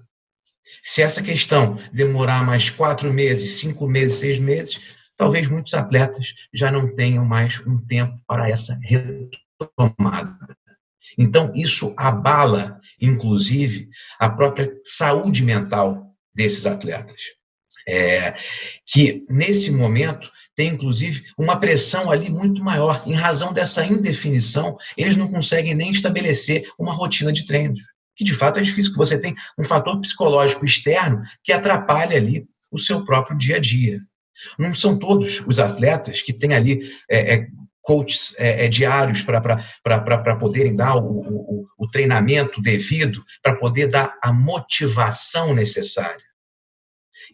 Se essa questão demorar mais 4 meses, 5 meses, 6 meses, talvez muitos atletas já não tenham mais um tempo para essa retomada. Então, isso abala, inclusive, a própria saúde mental desses atletas. Que, nesse momento, tem, inclusive, uma pressão ali muito maior. Em razão dessa indefinição, eles não conseguem nem estabelecer uma rotina de treino, que, de fato, é difícil, porque você tem um fator psicológico externo que atrapalha ali o seu próprio dia a dia. Não são todos os atletas que têm ali coaches diários para poderem dar o treinamento devido, para poder dar a motivação necessária.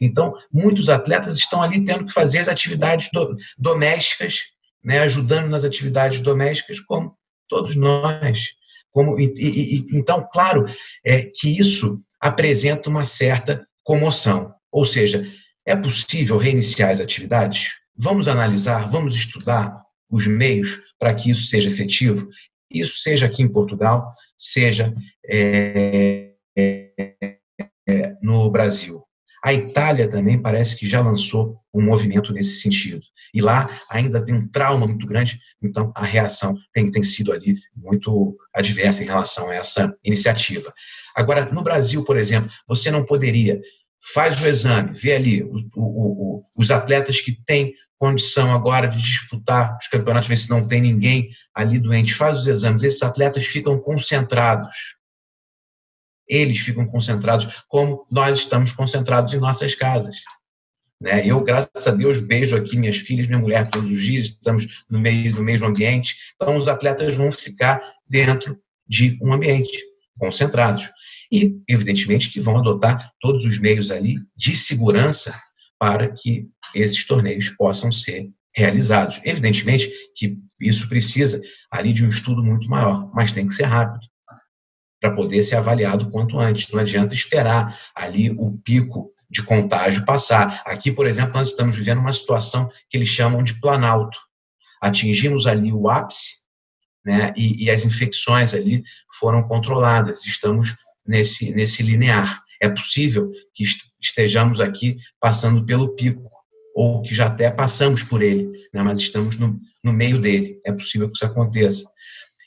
Então, muitos atletas estão ali tendo que fazer as atividades domésticas, né, ajudando nas atividades domésticas, como todos nós. Então, claro, que isso apresenta uma certa comoção. Ou seja, é possível reiniciar as atividades? Vamos analisar, vamos estudar os meios para que isso seja efetivo. Isso seja aqui em Portugal, seja no Brasil. A Itália também parece que já lançou um movimento nesse sentido. E lá ainda tem um trauma muito grande, então a reação tem sido ali muito adversa em relação a essa iniciativa. Agora, no Brasil, por exemplo, você não poderia, faz o exame, vê ali os atletas que têm condição agora de disputar os campeonatos, vê se não tem ninguém ali doente, faz os exames, esses atletas ficam concentrados. Eles ficam concentrados como nós estamos concentrados em nossas casas. Né? Eu, graças a Deus, beijo aqui minhas filhas, minha mulher todos os dias, estamos no meio do mesmo ambiente, então os atletas vão ficar dentro de um ambiente, concentrados. E, evidentemente, que vão adotar todos os meios ali de segurança para que esses torneios possam ser realizados. Evidentemente que isso precisa ali de um estudo muito maior, mas tem que ser rápido, para poder ser avaliado quanto antes. Não adianta esperar ali o pico de contágio passar. Aqui, por exemplo, nós estamos vivendo uma situação que eles chamam de planalto. Atingimos ali o ápice, né, e as infecções ali foram controladas. Estamos nesse linear. É possível que estejamos aqui passando pelo pico, ou que já até passamos por ele, né, mas estamos no meio dele. É possível que isso aconteça.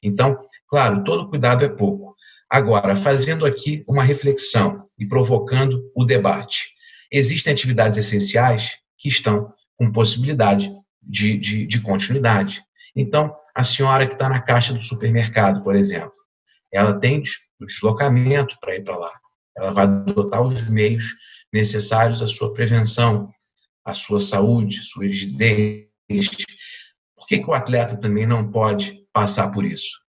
Então, claro, todo cuidado é pouco. Agora, fazendo aqui uma reflexão e provocando o debate, existem atividades essenciais que estão com possibilidade de continuidade. Então, a senhora que está na caixa do supermercado, por exemplo, ela tem o deslocamento para ir para lá. Ela vai adotar os meios necessários à sua prevenção, à sua saúde, sua rigidez. Por que o atleta também não pode passar por isso?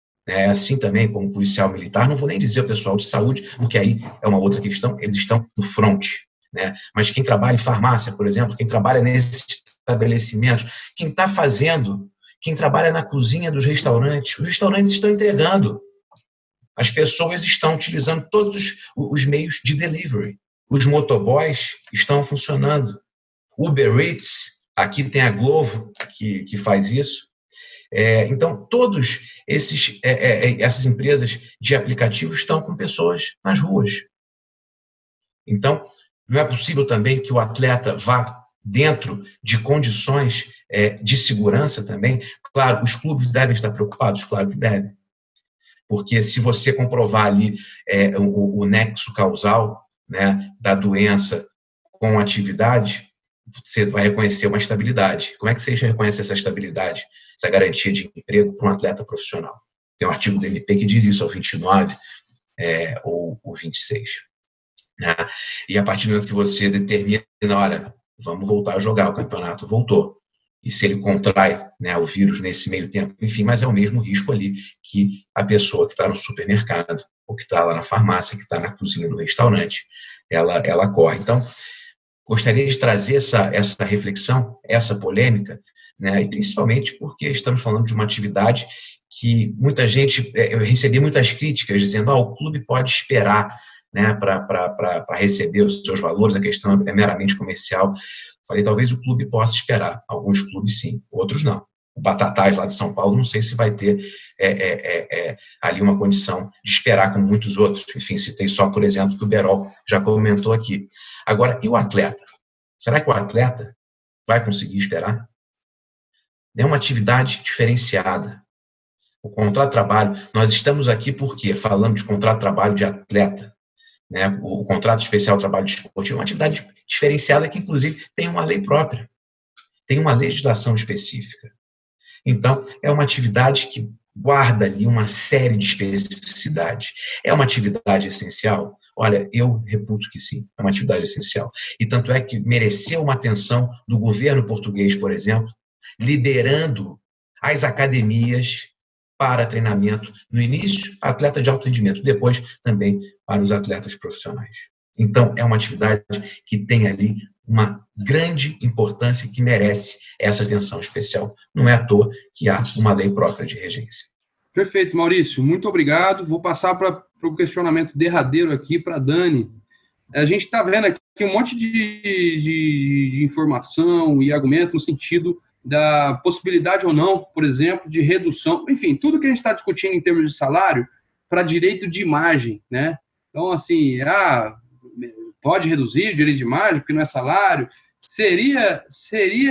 Assim também como policial militar, não vou nem dizer o pessoal de saúde, porque aí é uma outra questão, eles estão no front, né? Mas quem trabalha em farmácia, por exemplo, quem trabalha nesses estabelecimentos, quem trabalha na cozinha dos restaurantes, os restaurantes estão entregando, as pessoas estão utilizando todos os meios de delivery, os motoboys estão funcionando, Uber Eats, aqui tem a Glovo que faz isso. Então, todos essas empresas de aplicativos estão com pessoas nas ruas. Então, não é possível também que o atleta vá dentro de condições de segurança também. Claro, os clubes devem estar preocupados, claro que devem. Porque se você comprovar ali o nexo causal, né, da doença com a atividade, você vai reconhecer uma estabilidade. Como é que você reconhece essa estabilidade, essa garantia de emprego para um atleta profissional? Tem um artigo do MP que diz isso, ao 29 ou 26. Né? E a partir do momento que você determina, olha, vamos voltar a jogar, o campeonato voltou. E se ele contrai, né, o vírus nesse meio tempo, enfim, mas é o mesmo risco ali que a pessoa que está no supermercado, ou que está lá na farmácia, que está na cozinha do restaurante, ela corre. Então, gostaria de trazer essa reflexão, essa polêmica, né? E principalmente porque estamos falando de uma atividade que muita gente, eu recebi muitas críticas dizendo, o clube pode esperar, né, para receber os seus valores, a questão é meramente comercial. Falei, talvez o clube possa esperar, alguns clubes sim, outros não. O Batatais lá de São Paulo, não sei se vai ter ali uma condição de esperar como muitos outros. Enfim, citei só, por exemplo, que o Berol já comentou aqui. Agora, e o atleta? Será que o atleta vai conseguir esperar? É uma atividade diferenciada. O contrato de trabalho, nós estamos aqui porque falando de contrato de trabalho de atleta, né? O contrato especial de trabalho desportivo é uma atividade diferenciada que, inclusive, tem uma lei própria, tem uma legislação específica. Então, é uma atividade que guarda ali uma série de especificidades. É uma atividade essencial? Olha, eu reputo que sim, é uma atividade essencial. E tanto é que mereceu uma atenção do governo português, por exemplo, liberando as academias para treinamento, no início, atleta de alto rendimento, depois também para os atletas profissionais. Então, é uma atividade que tem ali uma grande importância que merece essa atenção especial. Não é à toa que há uma lei própria de regência. Perfeito, Maurício, muito obrigado. Vou passar para o questionamento derradeiro aqui para a Dani. A gente está vendo aqui um monte de informação e argumento no sentido da possibilidade ou não, por exemplo, de redução, enfim, tudo que a gente está discutindo em termos de salário para direito de imagem, né? Então, assim, pode reduzir o direito de imagem porque não é salário. Seria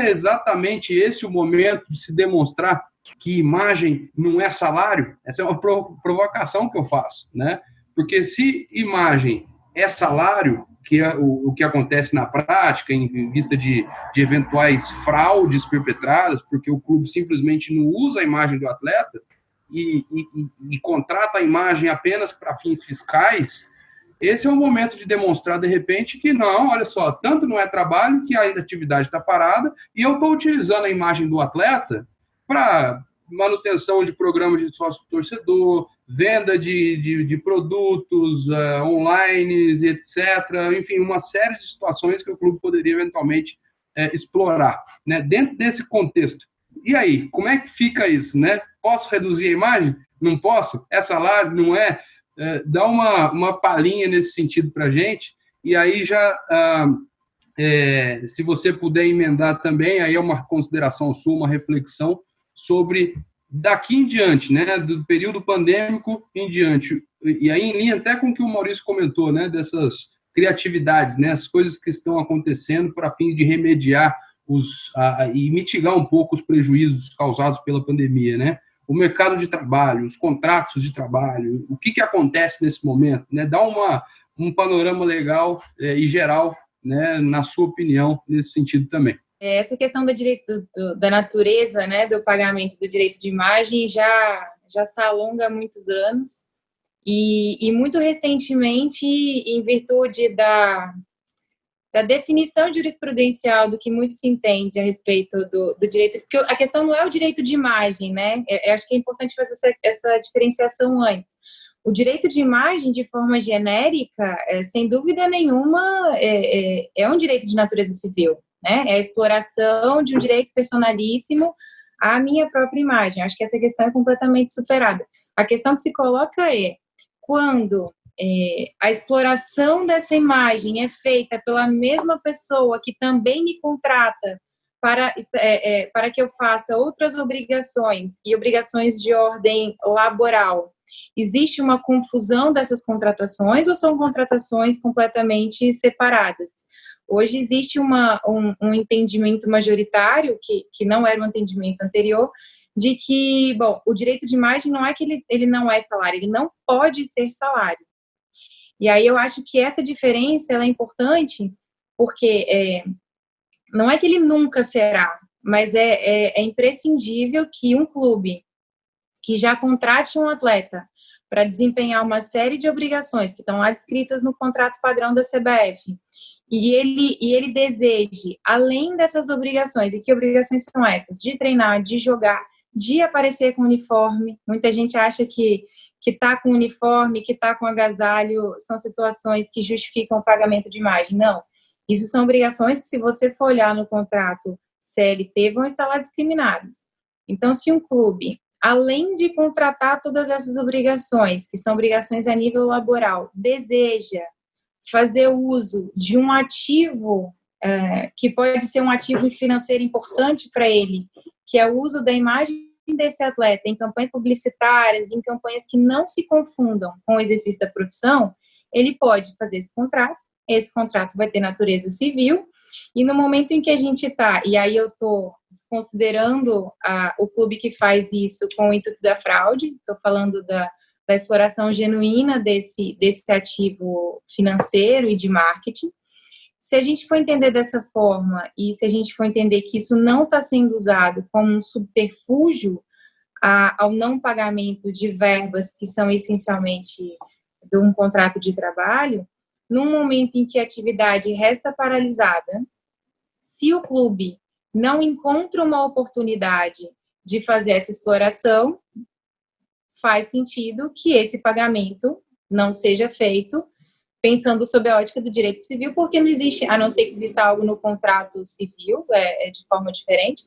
exatamente esse o momento de se demonstrar que imagem não é salário? Essa é uma provocação que eu faço, né? Porque se imagem é salário, que é o que acontece na prática, em vista de eventuais fraudes perpetradas, porque o clube simplesmente não usa a imagem do atleta e contrata a imagem apenas para fins fiscais, esse é o momento de demonstrar, de repente, que não, olha só, tanto não é trabalho que a atividade está parada e eu estou utilizando a imagem do atleta para manutenção de programas de sócio-torcedor, venda de produtos online, etc. Enfim, uma série de situações que o clube poderia eventualmente explorar, né? Dentro desse contexto. E aí, como é que fica isso, né? Posso reduzir a imagem? Não posso? É salário? Não é? Dá uma palhinha nesse sentido para a gente. E aí já, se você puder emendar também, aí é uma consideração sua, uma reflexão sobre daqui em diante, né, do período pandêmico em diante, e aí em linha até com o que o Maurício comentou, né, dessas criatividades, né, as coisas que estão acontecendo para fim de remediar e mitigar um pouco os prejuízos causados pela pandemia, né, o mercado de trabalho, os contratos de trabalho, o que acontece nesse momento, né, dá um panorama legal e geral, né, na sua opinião, nesse sentido também. Essa questão do direito da natureza, né, do pagamento do direito de imagem já se alonga há muitos anos e muito recentemente, em virtude da definição jurisprudencial do que muito se entende a respeito do direito, porque a questão não é o direito de imagem, né? Eu acho que é importante fazer essa diferenciação antes. O direito de imagem, de forma genérica, sem dúvida nenhuma, é um direito de natureza civil, né? É a exploração de um direito personalíssimo à minha própria imagem. Acho que essa questão é completamente superada. A questão que se coloca é quando a exploração dessa imagem é feita pela mesma pessoa que também me contrata para que eu faça outras obrigações e obrigações de ordem laboral. Existe uma confusão dessas contratações ou são contratações completamente separadas? Hoje existe um entendimento majoritário, que não era um entendimento anterior, de que, bom, o direito de imagem não é que ele não é salário, ele não pode ser salário. E aí eu acho que essa diferença ela é importante, porque não é que ele nunca será, mas é imprescindível que um clube que já contrate um atleta para desempenhar uma série de obrigações que estão lá descritas no contrato padrão da CBF, e ele deseje, além dessas obrigações, e que obrigações são essas? De treinar, de jogar, de aparecer com uniforme. Muita gente acha que tá com uniforme, que tá com agasalho, são situações que justificam o pagamento de imagem. Não. Isso são obrigações que, se você for olhar no contrato CLT vão estar lá discriminadas. Então, se um clube, além de contratar todas essas obrigações, que são obrigações a nível laboral, deseja fazer uso de um ativo que pode ser um ativo financeiro importante para ele, que é o uso da imagem desse atleta em campanhas publicitárias, em campanhas que não se confundam com o exercício da profissão, ele pode fazer esse contrato vai ter natureza civil, e no momento em que a gente está, e aí eu estou desconsiderando o clube que faz isso com o intuito da fraude, estou falando da exploração genuína desse ativo financeiro e de marketing. Se a gente for entender dessa forma, e se a gente for entender que isso não está sendo usado como um subterfúgio ao não pagamento de verbas que são essencialmente de um contrato de trabalho, num momento em que a atividade resta paralisada, se o clube não encontra uma oportunidade de fazer essa exploração, faz sentido que esse pagamento não seja feito pensando sob a ótica do direito civil, porque não existe, a não ser que exista algo no contrato civil, de forma diferente,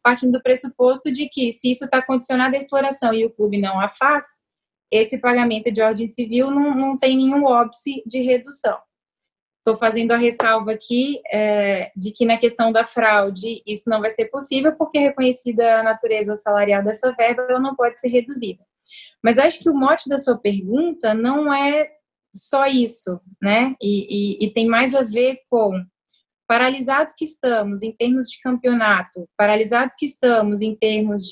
partindo do pressuposto de que se isso está condicionado à exploração e o clube não a faz, esse pagamento de ordem civil não tem nenhum óbice de redução. Estou fazendo a ressalva aqui de que na questão da fraude isso não vai ser possível, porque reconhecida a natureza salarial dessa verba, ela não pode ser reduzida. Mas acho que o mote da sua pergunta não é só isso, né? E tem mais a ver com paralisados que estamos em termos de campeonato, paralisados que estamos em termos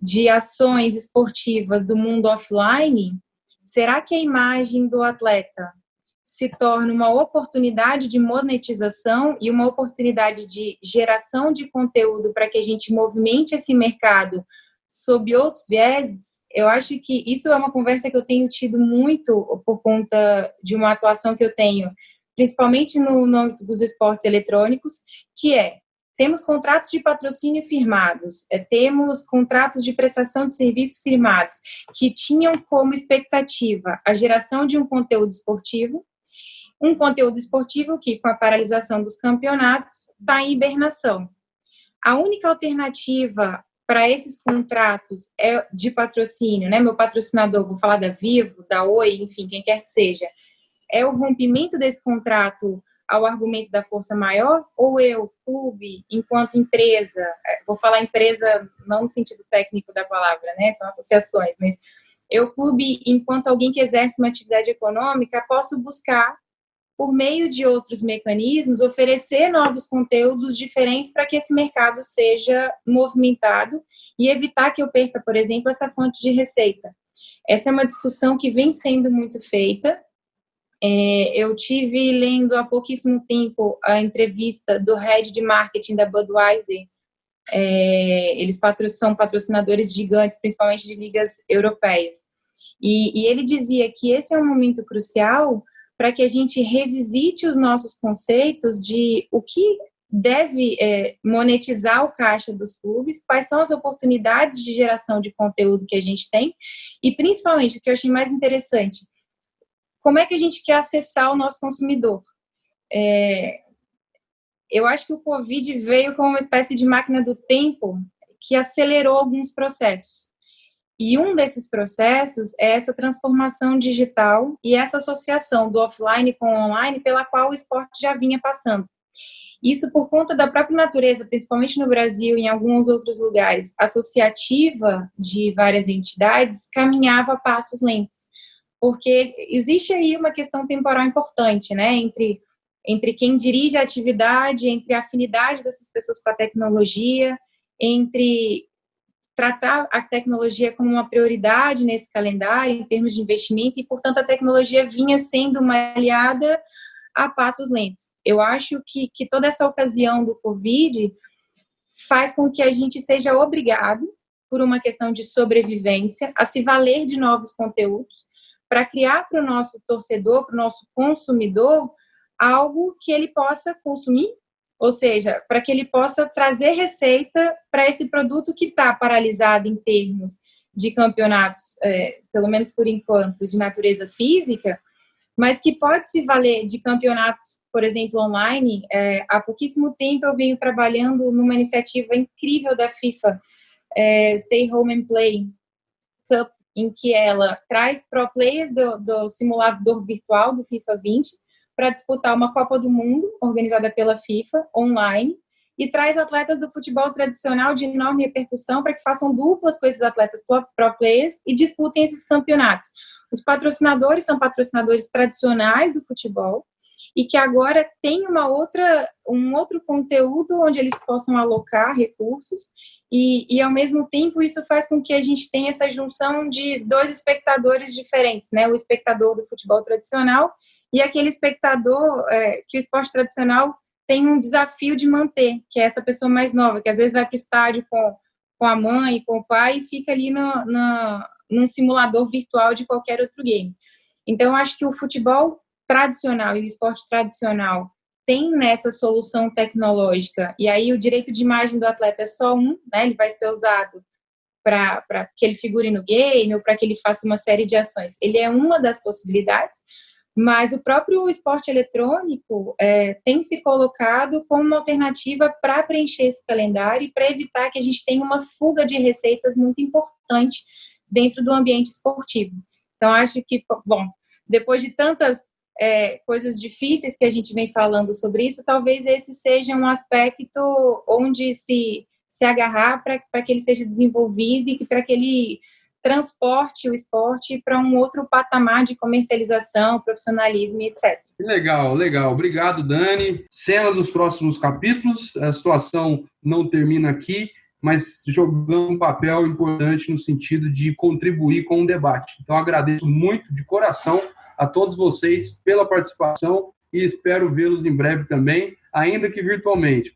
de ações esportivas do mundo offline, será que a imagem do atleta se torna uma oportunidade de monetização e uma oportunidade de geração de conteúdo para que a gente movimente esse mercado sob outros vieses? Eu acho que isso é uma conversa que eu tenho tido muito por conta de uma atuação que eu tenho, principalmente no âmbito dos esportes eletrônicos, que temos contratos de patrocínio firmados, temos contratos de prestação de serviços firmados, que tinham como expectativa a geração de um conteúdo esportivo que, com a paralisação dos campeonatos, está em hibernação. A única alternativa para esses contratos de patrocínio, né? Meu patrocinador, vou falar da Vivo, da Oi, enfim, quem quer que seja, é o rompimento desse contrato ao argumento da força maior, ou eu, clube, enquanto empresa, vou falar empresa não no sentido técnico da palavra, né? São associações, mas eu, clube, enquanto alguém que exerce uma atividade econômica, posso buscar, por meio de outros mecanismos, oferecer novos conteúdos diferentes para que esse mercado seja movimentado e evitar que eu perca, por exemplo, essa fonte de receita. Essa é uma discussão que vem sendo muito feita. Eu tive lendo há pouquíssimo tempo a entrevista do head de marketing da Budweiser. Eles são patrocinadores gigantes, principalmente de ligas europeias. E ele dizia que esse é um momento crucial para que a gente revisite os nossos conceitos de o que deve monetizar o caixa dos clubes, quais são as oportunidades de geração de conteúdo que a gente tem, e principalmente, o que eu achei mais interessante, como é que a gente quer acessar o nosso consumidor. Eu acho que o Covid veio como uma espécie de máquina do tempo que acelerou alguns processos. E um desses processos é essa transformação digital e essa associação do offline com o online pela qual o esporte já vinha passando. Isso por conta da própria natureza, principalmente no Brasil e em alguns outros lugares, associativa de várias entidades, caminhava a passos lentos. Porque existe aí uma questão temporal importante, né, entre quem dirige a atividade, entre a afinidade dessas pessoas com a tecnologia, entre tratar a tecnologia como uma prioridade nesse calendário, em termos de investimento, e, portanto, a tecnologia vinha sendo uma aliada a passos lentos. Eu acho que toda essa ocasião do Covid faz com que a gente seja obrigado, por uma questão de sobrevivência, a se valer de novos conteúdos para criar para o nosso torcedor, para o nosso consumidor, algo que ele possa consumir, ou seja, para que ele possa trazer receita para esse produto que está paralisado em termos de campeonatos, pelo menos por enquanto, de natureza física, mas que pode se valer de campeonatos por exemplo, online, há pouquíssimo tempo eu venho trabalhando numa iniciativa incrível da FIFA, Stay Home and Play Cup, em que ela traz pro players do simulador virtual do FIFA 20 para disputar uma Copa do Mundo, organizada pela FIFA, online, e traz atletas do futebol tradicional de enorme repercussão para que façam duplas com esses atletas pro players e disputem esses campeonatos. Os patrocinadores são patrocinadores tradicionais do futebol e que agora tem um outro conteúdo onde eles possam alocar recursos e, ao mesmo tempo, isso faz com que a gente tenha essa junção de dois espectadores diferentes, né? O espectador do futebol tradicional e aquele espectador que o esporte tradicional tem um desafio de manter, que é essa pessoa mais nova, que às vezes vai para o estádio com a mãe, com o pai, e fica ali num simulador virtual de qualquer outro game. Então, eu acho que o futebol tradicional e o esporte tradicional tem nessa solução tecnológica, e aí o direito de imagem do atleta é só um, né? Ele vai ser usado para que ele figure no game ou para que ele faça uma série de ações. Ele é uma das possibilidades, mas o próprio esporte eletrônico tem se colocado como uma alternativa para preencher esse calendário e para evitar que a gente tenha uma fuga de receitas muito importante dentro do ambiente esportivo. Então, acho que, bom, depois de tantas coisas difíceis que a gente vem falando sobre isso, talvez esse seja um aspecto onde se agarrar para que ele seja desenvolvido e para que ele transporte o esporte para um outro patamar de comercialização, profissionalismo e etc. Legal, legal. Obrigado, Dani. Cenas dos próximos capítulos. A situação não termina aqui, mas jogando um papel importante no sentido de contribuir com o debate. Então, agradeço muito de coração a todos vocês pela participação e espero vê-los em breve também, ainda que virtualmente.